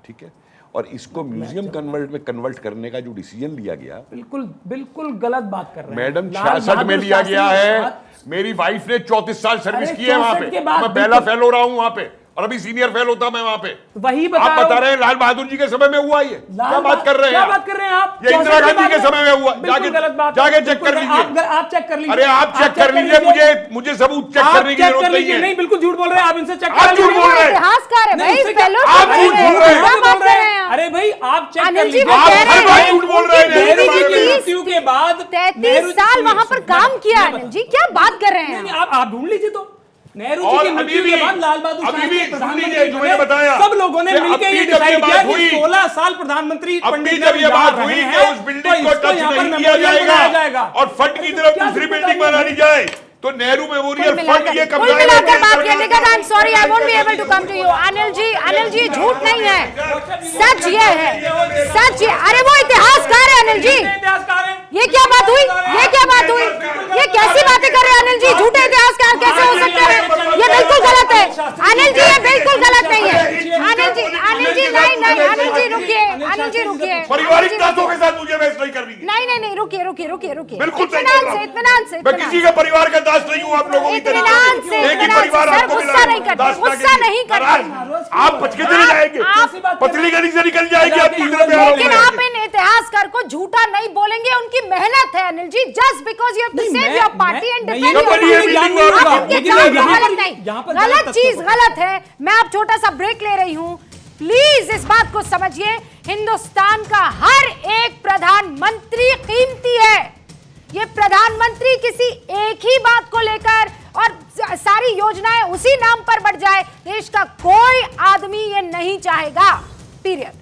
ठीक है। और इसको म्यूजियम कन्वर्ट करने का जो डिसीजन लिया गया, बिल्कुल गलत बात कर रहे हैं मैडम। 66 में लिया गया है। मेरी वाइफ ने 34 साल सर्विस की है वहां पे, मैं पहला फेलो रहा हूं वहां पे, और अभी सीनियर फेलो था मैं वहां पे। वही आप बता रहे हैं लाल बहादुर जी के समय में हुआ ये? क्या बात कर रहे हैं आप? ये इंदिरा गांधी के समय में हुआ। जाके चेक कर लीजिए, आप चेक कर लीजिए। अरे आप चेक कर लीजिए, मुझे सबूत चेक करने की जरूरत नहीं है। नहीं, बिल्कुल झूठ बोल रहे हैं आप, इनसे चेक आप झूठ बोल रहे हैं। इतिहासकार है भाई, आप झूठ बोल रहे हैं। अरे भाई, आप चेक कर लीजिए, आप झूठ बोल रहे हैं। मृत्यु के बाद 33 साल वहां पर काम किया अनिल जी, क्या बात कर रहे हैं? आप ढूंढ लीजिए। तो नेहरू जी की मृत्यु के बाद लाल बहादुर शास्त्री प्रधानमंत्री बताया, सब लोगों ने मिलकर ये डिसाइड किया कि 16 साल प्रधानमंत्री पंडित जब ये बात हुई कि उस बिल्डिंग को टच नहीं किया जाएगा और फंड की तरफ दूसरी बिल्डिंग बनानी जाए, तो नेहरू मेमोरियल फंड ये कब मिलाकर बात करने का time, sorry I won't be able to come to you. Anil ji झूठ नहीं है, सच ये है, सच ये। अरे वो इतिहासकार है अनिल जी, ये क्या बात हुई? ये क्या बात हुई? ये कैसी बातें कर रहे हैं अनिल जी? झूठे इतिहासकार कैसे हो सकते हैं? ये बिल्कुल गलत है अनिल जी, ये बिल्कुल गलत नहीं है अनिल जी। नहीं, अनिल जी रुकिए। पारिवारिक ताकतों के साथ मुझे बहस नहीं करनी। नहीं, रुकिए। बिल्कुल इत्मीनान से। मैं किसी के परिवार का दास नहीं हूँ, आप लोगों की तरह। एक ही परिवार आपको मिला है, गुस्सा नहीं करते। आप बच के चले जाएंगे, पतली गली से निकल जाएगी आपकी तरफ। लेकिन आप इन इतिहासकार को झूठा नहीं बोलेंगे, उनकी मेहनत है Anil ji. Just because you have to save your party and defend your party, गलत चीज गलत है। मैं अब छोटा सा ब्रेक ले रही हूँ, प्लीज इस बात को समझिए। हिंदुस्तान का हर एक प्रधानमंत्री कीमती है, ये प्रधानमंत्री किसी एक ही बात को लेकर और सारी योजनाएं उसी नाम पर बढ़ जाए, देश का कोई आदमी ये नहीं चाहेगा। पीरियड।